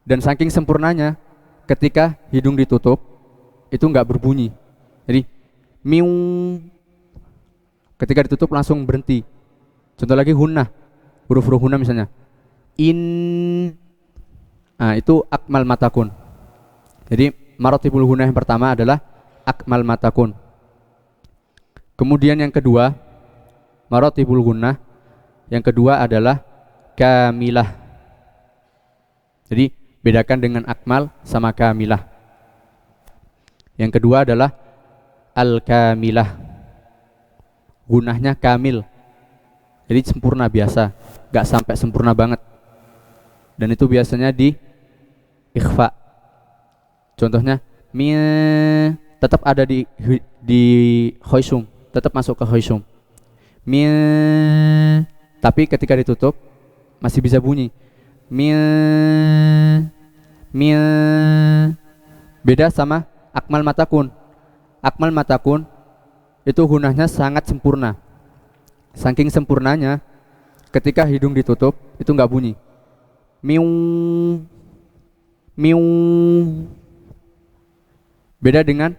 Dan saking sempurnanya, ketika hidung ditutup, itu nggak berbunyi. Jadi miu, ketika ditutup langsung berhenti. Contoh lagi hunnah, huruf-huruf hunnah misalnya in, nah itu akmal matakun. Jadi marotibul hunnah yang pertama adalah akmal matakun. Kemudian yang kedua, marotibul hunnah yang kedua adalah kamilah. Jadi bedakan dengan akmal sama kamilah. Yang kedua adalah al-kamilah, gunnahnya kamil. Jadi sempurna biasa, gak sampai sempurna banget. Dan itu biasanya di ikhfa. Contohnya tetap ada di khoisum, tetap masuk ke khoisum. Tapi ketika ditutup masih bisa bunyi. Beda sama akmal matakun. Akmal matakun itu gunnahnya sangat sempurna. Saking sempurnanya, ketika hidung ditutup itu nggak bunyi. Miu, miu. Beda dengan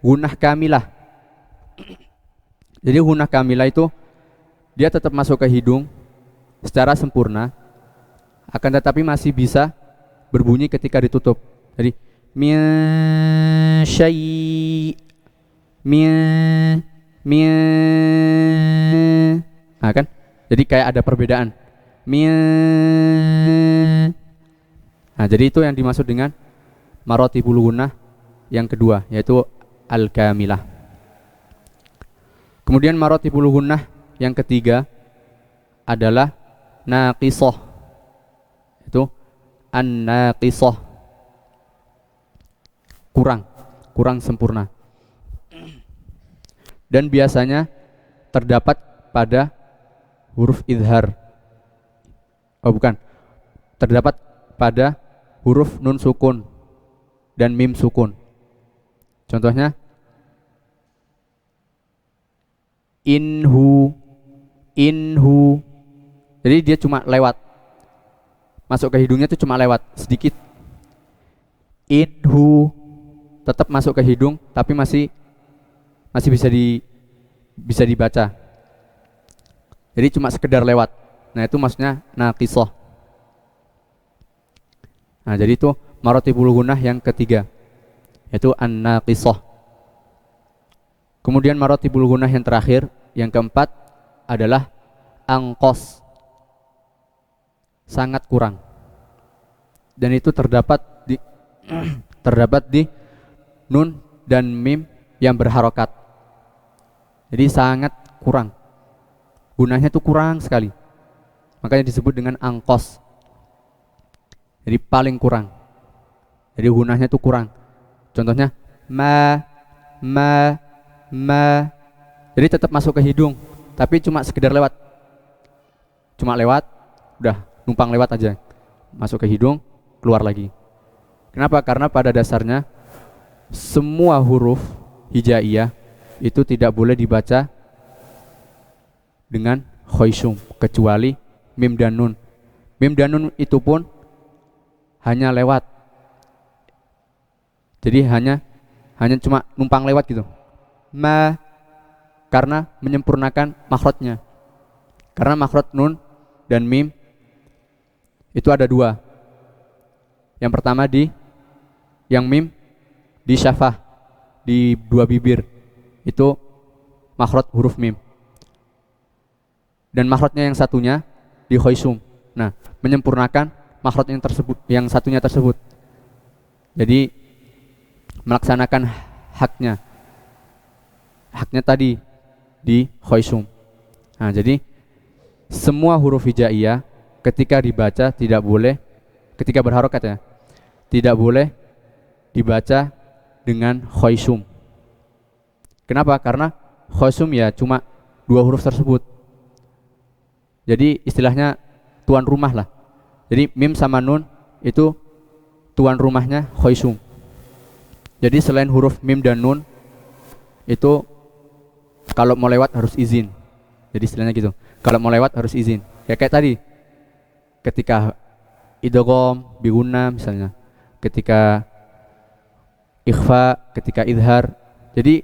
gunnah kamilah. Jadi gunnah kamilah itu dia tetap masuk ke hidung secara sempurna, akan tetapi masih bisa berbunyi ketika ditutup. Jadi nah kan, jadi kayak ada perbedaan. Nah jadi itu yang dimaksud dengan marotibul gunnah yang kedua, yaitu al-kamilah. Kemudian marotibul gunnah yang ketiga adalah naqisah, itu an-naqisah, kurang sempurna. Dan biasanya terdapat pada huruf idhar. Oh bukan, terdapat pada huruf nun sukun dan mim sukun. Contohnya inhu. Jadi dia cuma lewat, masuk ke hidungnya itu cuma lewat sedikit. Inhu tetap masuk ke hidung tapi masih bisa dibaca. Jadi cuma sekedar lewat. Nah itu maksudnya naqisah. Nah jadi itu marotibul gunnah yang ketiga, yaitu an-naqisah. Kemudian marotibul gunnah yang terakhir, yang keempat adalah angkos, sangat kurang. Dan itu terdapat di nun dan mim yang berharokat. Jadi sangat kurang, gunnahnya itu kurang sekali, makanya disebut dengan angkos. Jadi paling kurang, jadi gunnahnya itu kurang. Contohnya ma. Jadi tetap masuk ke hidung tapi cuma sekedar lewat, udah numpang lewat aja, masuk ke hidung keluar lagi. Kenapa? Karena pada dasarnya semua huruf hijaiyah itu tidak boleh dibaca dengan khoisum kecuali mim dan nun. Mim dan nun itu pun hanya lewat, jadi hanya cuma numpang lewat gitu. Karena menyempurnakan makhrajnya. Karena makhraj nun dan mim itu ada dua. Yang pertama yang mim di syafah, di dua bibir, itu makhraj huruf mim. Dan makhrajnya yang satunya di khoisum. Nah, menyempurnakan makhraj yang satunya tersebut. Jadi melaksanakan haknya tadi di khoisum. Nah, jadi semua huruf hijaiyah ketika dibaca tidak boleh, ketika berharokat ya, tidak boleh dibaca dengan khoisum. Kenapa? Karena khoisum ya cuma dua huruf tersebut. Jadi istilahnya tuan rumah lah. Jadi mim sama nun itu tuan rumahnya khoisum. Jadi selain huruf mim dan nun itu kalau mau lewat harus izin. Jadi istilahnya gitu. Kalau mau lewat harus izin. Ya kayak tadi ketika idgham bi gunnah misalnya, ketika ikhfa, ketika idhar. Jadi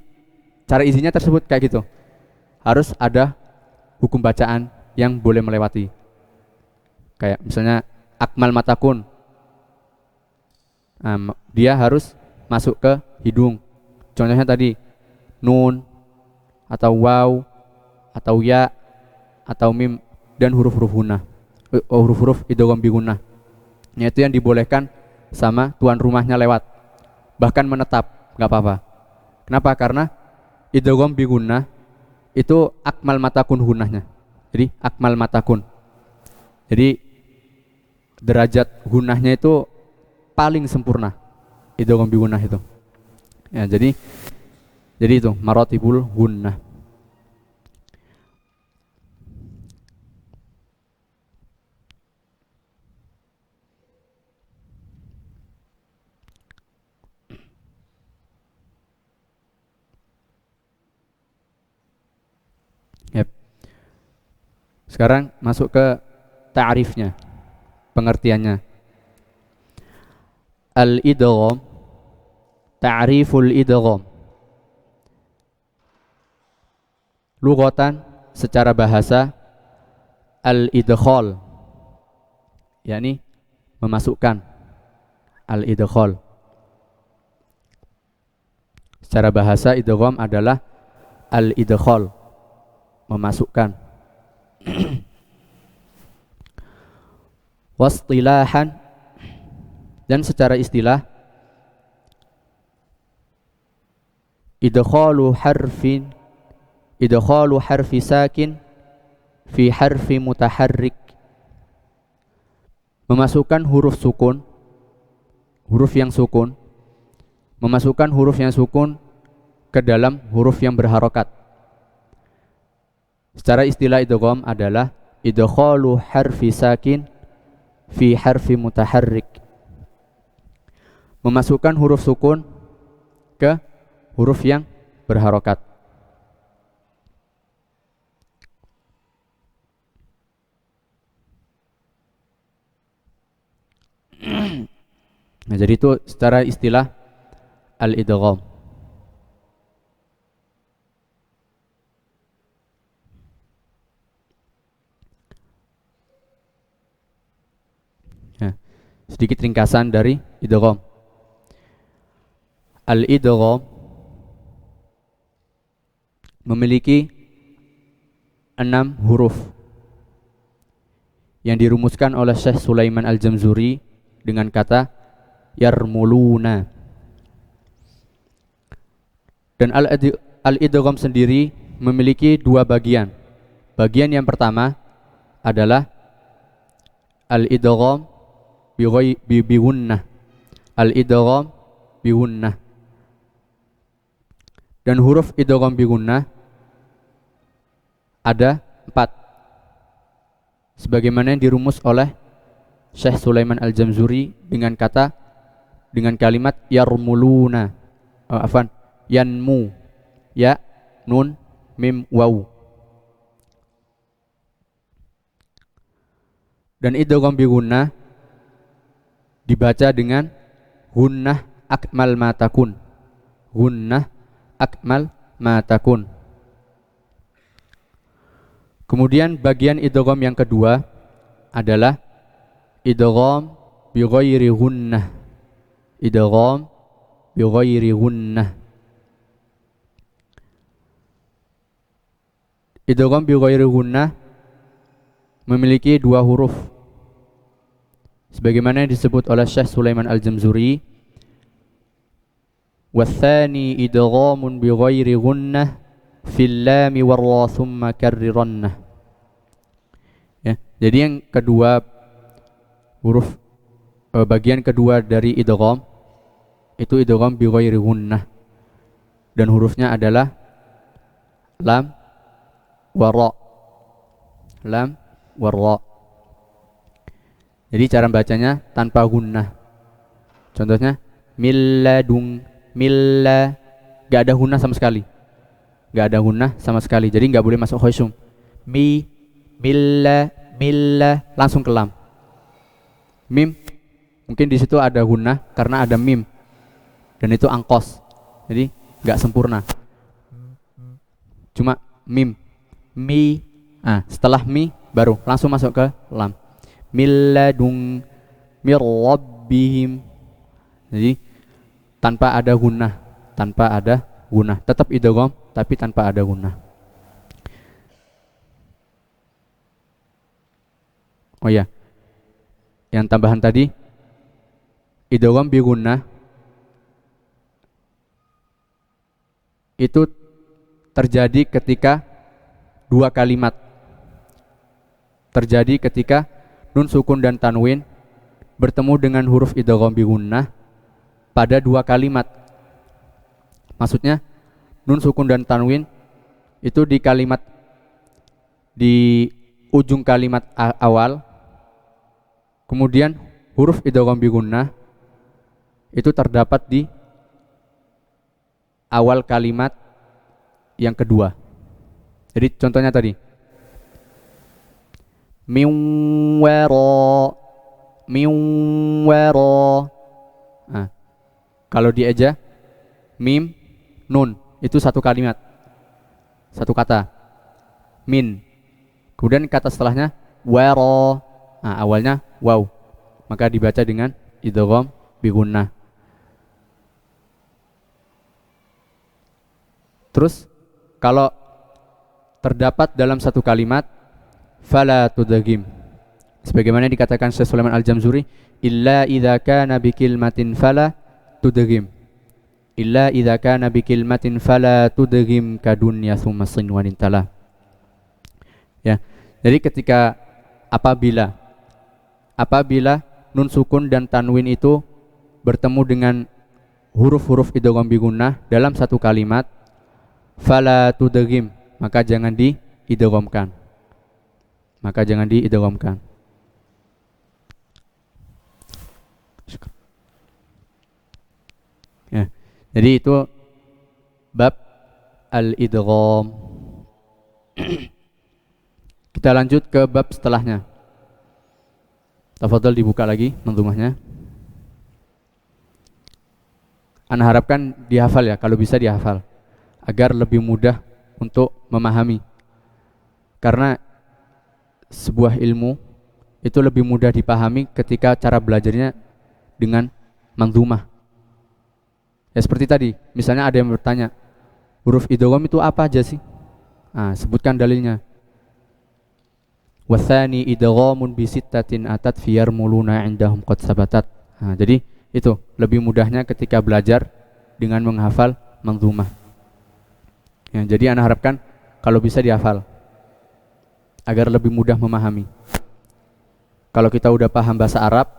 cara izinnya tersebut kayak gitu. Harus ada hukum bacaan yang boleh melewati. Kayak misalnya akmal matakun. Dia harus masuk ke hidung. Contohnya tadi nun atau waw atau ya atau mim dan huruf-huruf gunnah. Huruf-huruf idgham bi gunnah. Itu yang dibolehkan sama tuan rumahnya lewat. Bahkan menetap, nggak apa-apa. Kenapa? Karena idgham bi gunnah itu akmal matakun gunnahnya. Jadi akmal matakun. Jadi derajat gunnahnya itu paling sempurna. Idgham bi gunnah itu. Ya, jadi itu maratibul gunnah. Yep. Sekarang masuk ke ta'rifnya, pengertiannya. Al-idgham, ta'riful idgham. Lughatan, secara bahasa, al-idkhal, yakni memasukkan. Al-idkhal. Secara bahasa idgham adalah al-idkhal, memasukkan. Wastilahan, dan secara istilah, idkhalu harfi sakin fi harfi mutaharrik, memasukkan huruf sukun, huruf yang sukun, memasukkan huruf yang sukun ke dalam huruf yang berharokat. Secara istilah idgham adalah idkhalu harfi sakin fi harfi mutaharrik, memasukkan huruf sukun ke huruf yang berharokat. Nah, jadi itu secara istilah al-idgham. Nah, sedikit ringkasan dari idgham. Al-idgham memiliki 6 huruf yang dirumuskan oleh Syekh Sulaiman Al-Jamzuri dengan kata yarmuluna. Dan al-idgham sendiri memiliki 2 bagian. Bagian yang pertama adalah al-idgham bi gunnah. Al-idgham bi gunnah. Dan huruf idgham bi gunnah ada 4, sebagaimana yang dirumus oleh Syekh Sulaiman Al-Jamzuri dengan kalimat yarmuluna. Yanmu, ya, nun, mim, waw. Dan idgham bi gunnah dibaca dengan gunnah akmal ma takun. Gunnah akmal ma takun. Kemudian bagian idgham yang kedua adalah idgham bi ghairi gunnah. Idgham bi ghairi gunnah. Idgham bi ghairi gunnah memiliki 2 huruf, sebagaimana yang disebut oleh Syekh Sulaiman Al-Jamzuri. Wathani idghamun bi ghairi gunnah fil lam war ra thumma karrirannah. Ya, jadi yang kedua huruf bagian kedua dari idgham itu idgham bi ghairi gunnah, dan hurufnya adalah lam wa ra. Lam wa ra. Jadi cara bacanya tanpa gunnah. Contohnya milladung, milla, gak ada gunnah sama sekali. Gak ada gunnah sama sekali. Jadi gak boleh masuk khusyum. Milla, langsung ke lam. Mim mungkin di situ ada gunnah karena ada mim dan itu angkos. Jadi nggak sempurna. Cuma mim. Mi. Setelah mi baru langsung masuk ke lam. Milladung mir rabbihim. Jadi tanpa ada gunnah, tetap idgham tapi tanpa ada gunnah. Oh ya. Yang tambahan tadi idgham bi gunnah itu terjadi ketika dua kalimat. Terjadi ketika nun sukun dan tanwin bertemu dengan huruf idgham bi gunnah pada dua kalimat. Maksudnya nun sukun dan tanwin itu di kalimat di ujung kalimat awal, kemudian huruf idgham bi gunnah itu terdapat di awal kalimat yang kedua. Jadi contohnya tadi min wara. Kalau dieja mim nun itu satu kalimat, satu kata min, kemudian kata setelahnya wara, awalnya waw, maka dibaca dengan idgham bi gunnah. Terus kalau terdapat dalam satu kalimat fala tudghim, sebagaimana dikatakan Syekh Sulaiman Al-Jamzuri, illa idza kana bi kilmatin fala tudghim, illa idza kana bi kilmatin fala tudghim kadunya thumma sinwan tala. Ya. Jadi ketika apabila nun sukun dan tanwin itu bertemu dengan huruf-huruf idgham bi gunnah dalam satu kalimat, fala tudghim, maka jangan diidghamkan. Ya. Jadi itu bab al-idgham. Kita lanjut ke bab setelahnya. Tafadhal dibuka lagi manzumahnya. Ana harapkan dihafal ya, kalau bisa dihafal agar lebih mudah untuk memahami. Karena sebuah ilmu itu lebih mudah dipahami ketika cara belajarnya dengan manzumah. Ya seperti tadi, misalnya ada yang bertanya, huruf idgham itu apa aja sih? Sebutkan dalilnya. Wathani idghamun bi sittatin atat fiyar muluna indahum qad sabatat. Jadi itu lebih mudahnya ketika belajar dengan menghafal manzumah. Ya, jadi ana harapkan kalau bisa dihafal agar lebih mudah memahami. Kalau kita udah paham bahasa Arab,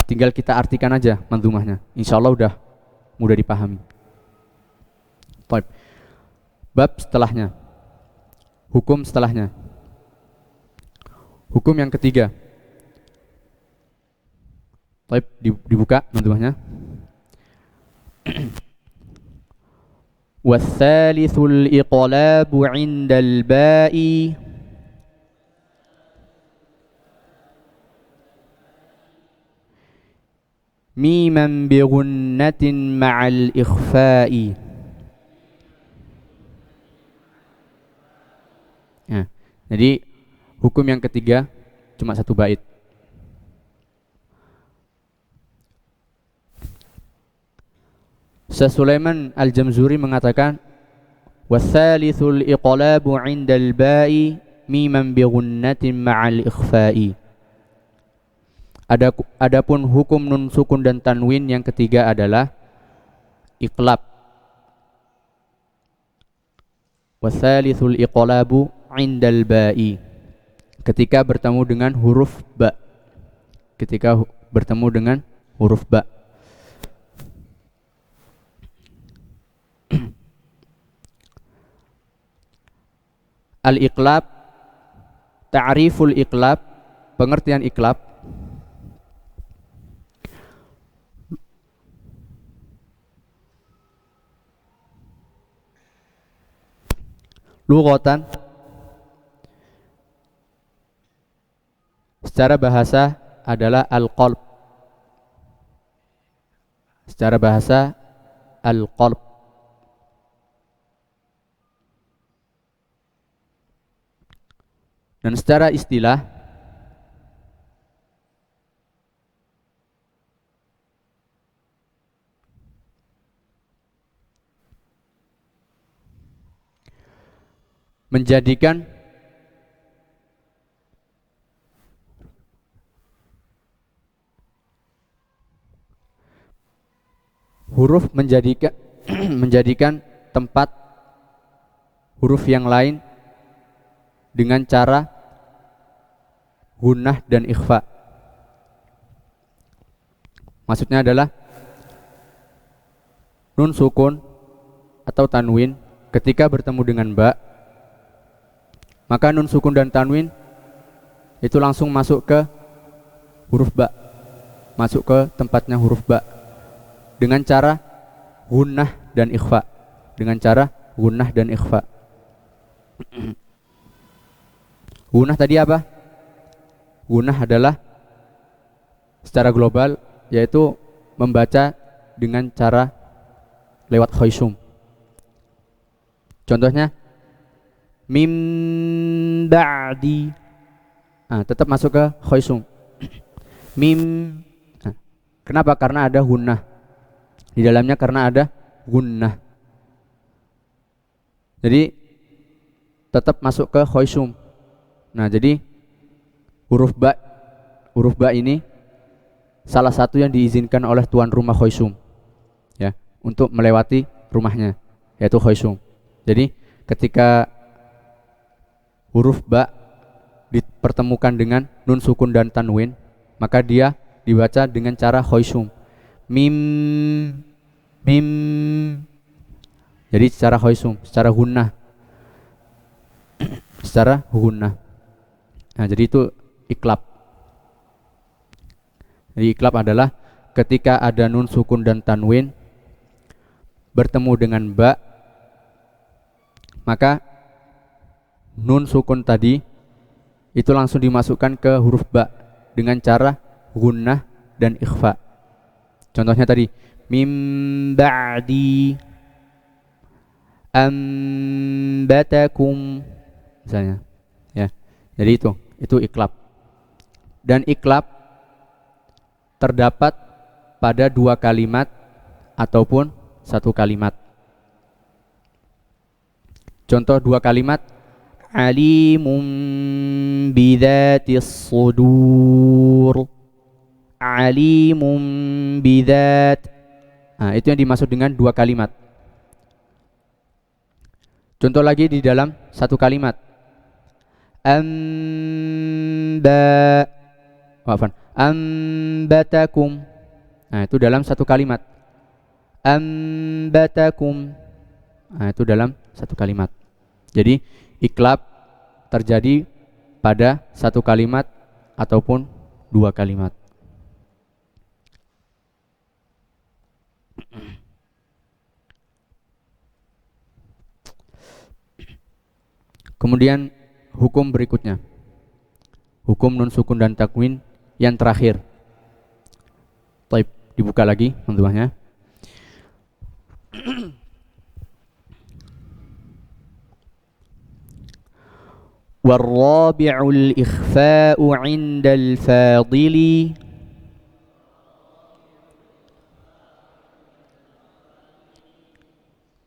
tinggal kita artikan aja manzumahnya. Insya Allah udah mudah dipahami. Baik. Bab setelahnya, hukum setelahnya. Hukum yang ketiga. Baik, dibuka manzumahnya. Wathalitsul iqlabu 'indal ba'i miman bi gunnatin ma'al ikhfa'i. Ya, jadi hukum yang ketiga cuma satu bait. Syekh Sulaiman Al-Jamzuri mengatakan wathalitsul iqlabu 'indal ba'i miman bi gunnatin ma'al ikhfa'i. Adapun hukum nun sukun dan tanwin yang ketiga adalah iqlab. Wathalitsul iqlabu 'indal ba'i, ketika bertemu dengan huruf ba. Ketika bertemu dengan huruf ba. Al-iqlab, ta'riful iqlab, pengertian iqlab. Lughatan, secara bahasa adalah al-qalb. Secara bahasa al-qalb. Dan secara istilah menjadikan huruf menjadikan tempat huruf yang lain dengan cara gunnah dan ikhfa. Maksudnya adalah nun sukun atau tanwin ketika bertemu dengan ba, maka nun sukun dan tanwin itu langsung masuk ke huruf ba, masuk ke tempatnya huruf ba dengan cara gunnah dan ikhfa. Dengan cara gunnah dan ikhfa. Gunnah tadi apa? Gunnah adalah secara global yaitu membaca dengan cara lewat khoisum. Contohnya mim ba'di, tetap masuk ke khoisum. Mim, kenapa? Karena ada gunnah di dalamnya, karena ada gunnah. Jadi tetap masuk ke khoisum. Nah, jadi huruf ba ini salah satu yang diizinkan oleh tuan rumah khoisum, ya, untuk melewati rumahnya, yaitu khoisum. Jadi ketika huruf ba dipertemukan dengan nun sukun dan tanwin, maka dia dibaca dengan cara khoisum. Mim, mim. Jadi secara khoisum, secara gunnah. Secara gunnah. Nah, jadi itu iklab. Jadi iklab adalah ketika ada nun sukun dan tanwin bertemu dengan ba, maka nun sukun tadi itu langsung dimasukkan ke huruf ba dengan cara gunnah dan ikhfa. Contohnya tadi mim ba'di ambatakum misalnya, ya. Jadi itu iklab. Dan iklab terdapat pada 2 kalimat ataupun 1 kalimat. Contoh 2 kalimat, alimun bidzatis sudur. Alimun bidzat. Nah, itu yang dimaksud dengan 2 kalimat. Contoh lagi di dalam 1 kalimat. Ambatakum. Nah, itu dalam 1 kalimat. Ambatakum. Nah, itu dalam 1 kalimat. Jadi iklab terjadi pada 1 kalimat ataupun 2 kalimat. Kemudian hukum berikutnya, hukum nun sukun dan takwin yang terakhir. Baik, dibuka lagi teman-temannya. Warrabi'ul ikhfa'u 'indal fadili.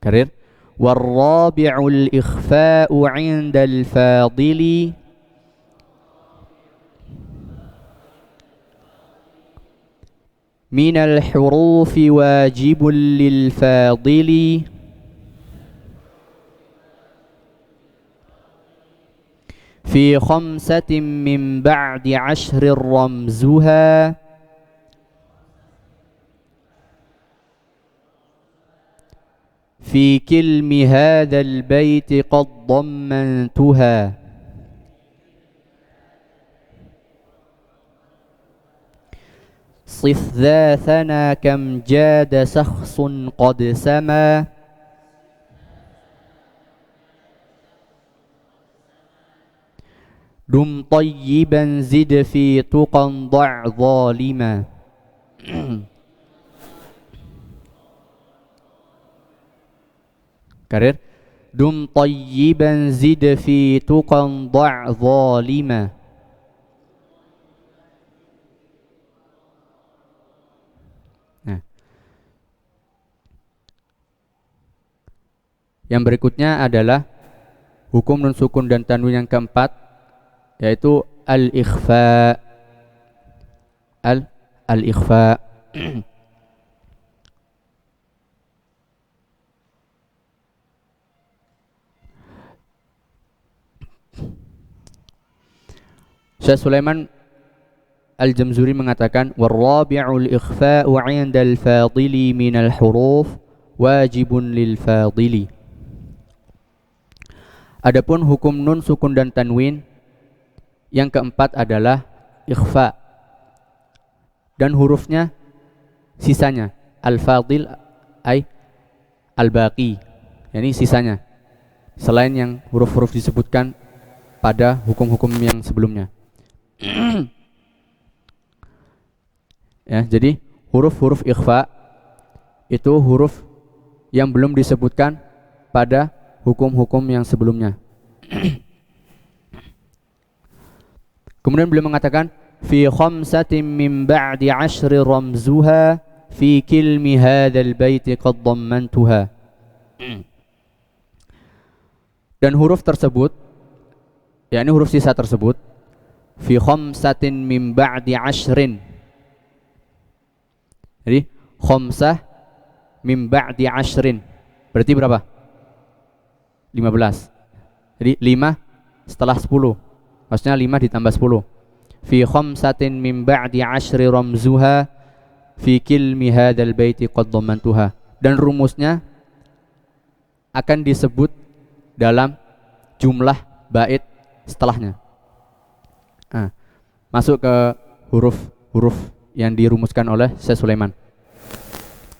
Karir. Warrabi'ul ikhfa'u 'indal fadili minal hurufi wajibul lil fadili fi khamsatin min ba'di 'ashrin ramzuha في كلم هذا البيت قد ضمنتها صف ذا ثنا كم جاد شخص قد سما dum tayyiban zid fi tuqan da' zalima. Karir dum tayyiban zid fi tuqan da' zalima. Nah, yang berikutnya adalah hukum nun sukun dan tanwin yang keempat, yaitu al-ikhfa. Al-ikhfa. Syekh Sulaiman Al-Jamzuri mengatakan warrabi'ul ikhfa'u 'inda al-fadili minal huruf wajibun lil fadili. Adapun hukum nun sukun dan tanwin yang keempat adalah ikhfa, dan hurufnya sisanya al-fadil ay al-baqi, yakni sisanya selain yang huruf-huruf disebutkan pada hukum-hukum yang sebelumnya. Ya, jadi huruf-huruf ikhfa itu huruf yang belum disebutkan pada hukum-hukum yang sebelumnya. Kemudian beliau mengatakan fi khamsatin min ba'di 'ashri ramzuha fi kilmi hadzal baiti qad dhammantuha. Dan huruf tersebut, yakni huruf sisa tersebut, fi khamsatin min ba'di 'ashrin. Jadi khamsah min ba'di 'ashrin berarti berapa? 15. Jadi 5 setelah 10. Maksudnya 5 ditambah 10. Fi khamsatin min ba'di 'ashri ramzuha fi kilmi hadzal baiti qad dhammantuha. Dan rumusnya akan disebut dalam jumlah bait setelahnya. Nah, masuk ke huruf-huruf yang dirumuskan oleh Syekh Sulaiman.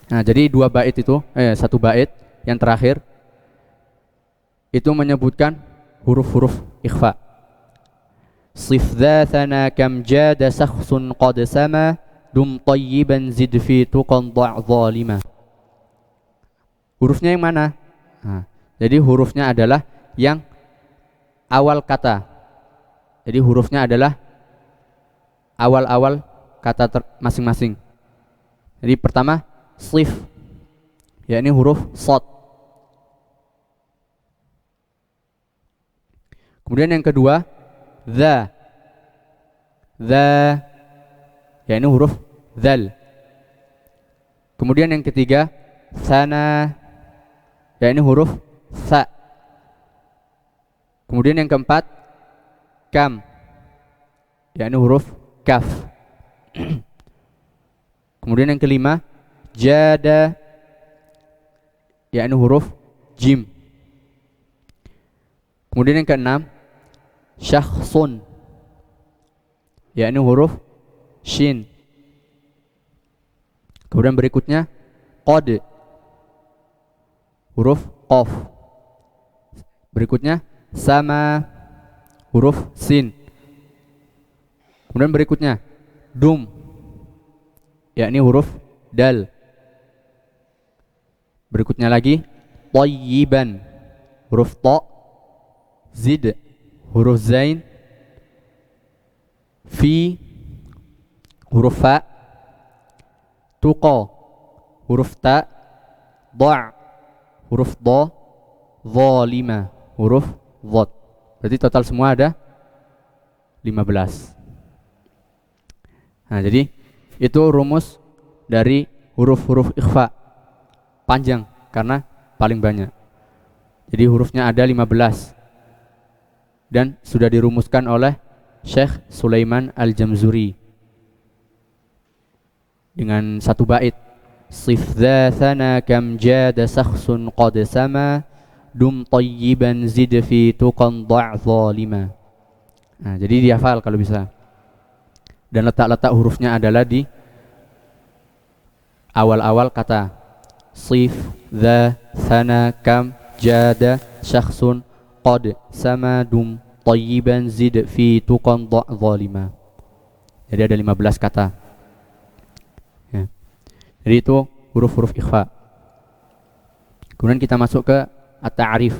Nah, jadi dua bait itu, satu bait yang terakhir itu menyebutkan huruf-huruf ikhfa. Sif dzathana kam jada sakhsun qad sama dum tayyiban zid fi tuqan da' zalima. Hurufnya yang mana? Nah, jadi hurufnya adalah yang awal kata. Jadi hurufnya adalah awal-awal kata masing-masing. Jadi pertama slif, yakni huruf shad. Kemudian yang kedua dha, yakni huruf dzal. Kemudian yang ketiga sana, yakni huruf tha. Kemudian yang keempat kam, yakni huruf kaf. Kemudian yang kelima jada, yakni huruf jim. Kemudian yang keenam syakhsun, yakni huruf shin. Kemudian berikutnya qad, huruf qaf. Berikutnya sama, huruf sin. Kemudian berikutnya dum, yakni huruf dal. Berikutnya lagi tayyiban, huruf ta. Zid, huruf zain. Fi, huruf fa. Tuqa, huruf ta. Da', huruf da. Zalima, huruf dhad. Berarti total semua ada 15. Nah, jadi itu rumus dari huruf-huruf ikhfa. Panjang karena paling banyak. Jadi hurufnya ada 15. Dan sudah dirumuskan oleh Syekh Sulaiman Al-Jamzuri dengan satu bait. Sif dzathana kam jada sakhsun qad sama dum tayyiban zid fi tuqan da' zalima. Nah, jadi dihafal kalau bisa. Dan letak-letak hurufnya adalah di awal-awal kata. Sif, dza, thana, kam, jada, syakhsun, qad, sama, dum, tayyiban zid fi tuqan dha' zalima. Jadi ada 15 kata. Ya. Jadi itu huruf-huruf ikhfa. Kemudian kita masuk ke at-ta'rif.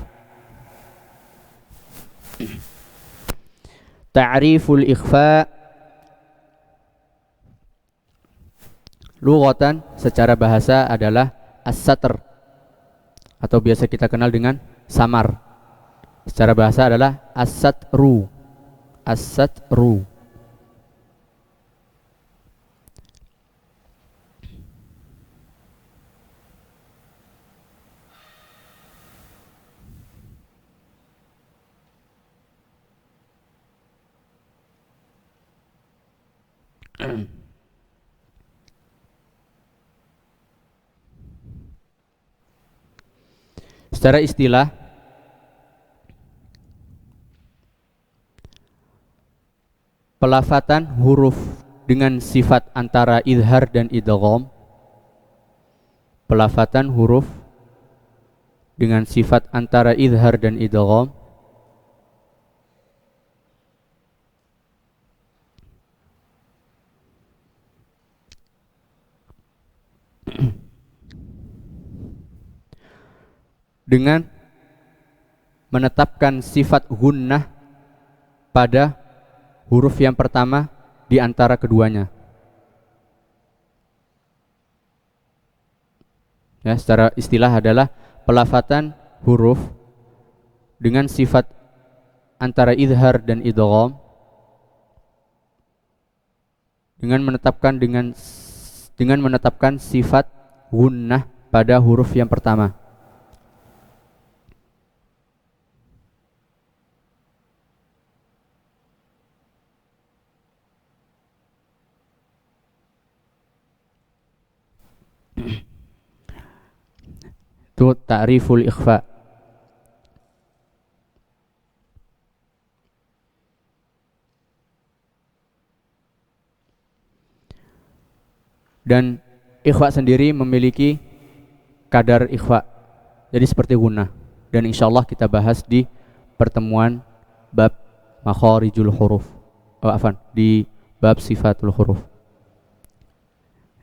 Ta'riful ikhfa lughatan secara bahasa adalah as-satr atau biasa kita kenal dengan samar. Secara bahasa adalah as-satru. As-satru. Secara istilah, pelafatan huruf dengan sifat antara idhar dan idgham. Pelafatan huruf dengan sifat antara idhar dan idgham dengan menetapkan sifat gunnah pada huruf yang pertama di antara keduanya. Ya, secara istilah adalah pelafatan huruf dengan sifat antara idhar dan idgham dengan menetapkan sifat gunnah pada huruf yang pertama. Itu ta'riful ikhfa. Dan ikhfa sendiri memiliki kadar ikhfa. Jadi seperti gunnah. Dan insyaallah kita bahas di pertemuan bab makharijul huruf. Di bab sifatul huruf.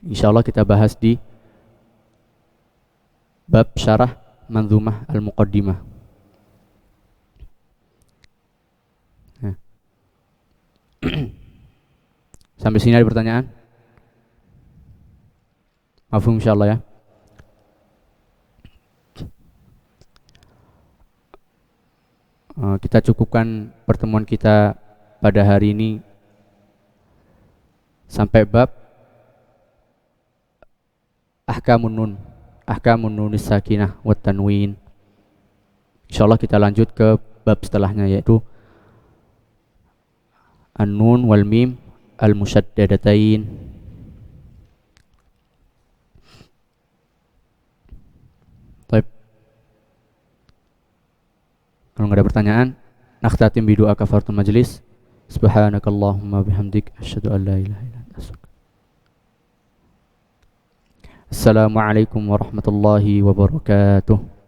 Insyaallah kita bahas di bab syarah manzumah al-muqaddimah. Ya. Sampai sini ada pertanyaan? Mafhum insyaallah ya. Kita cukupkan pertemuan kita pada hari ini sampai bab ahkamun nunis sakinah wat tanwin. Insyaallah kita lanjut ke bab setelahnya, yaitu an-nun wal mim al-musyaddadatain. Baik. Kalau enggak ada pertanyaan, nakhtatim bi doa kafaratul majlis. Subhanakallahumma bihamdik asyhadu an la ilaha illa anta astaghfiruka. Assalamualaikum warahmatullahi wabarakatuh.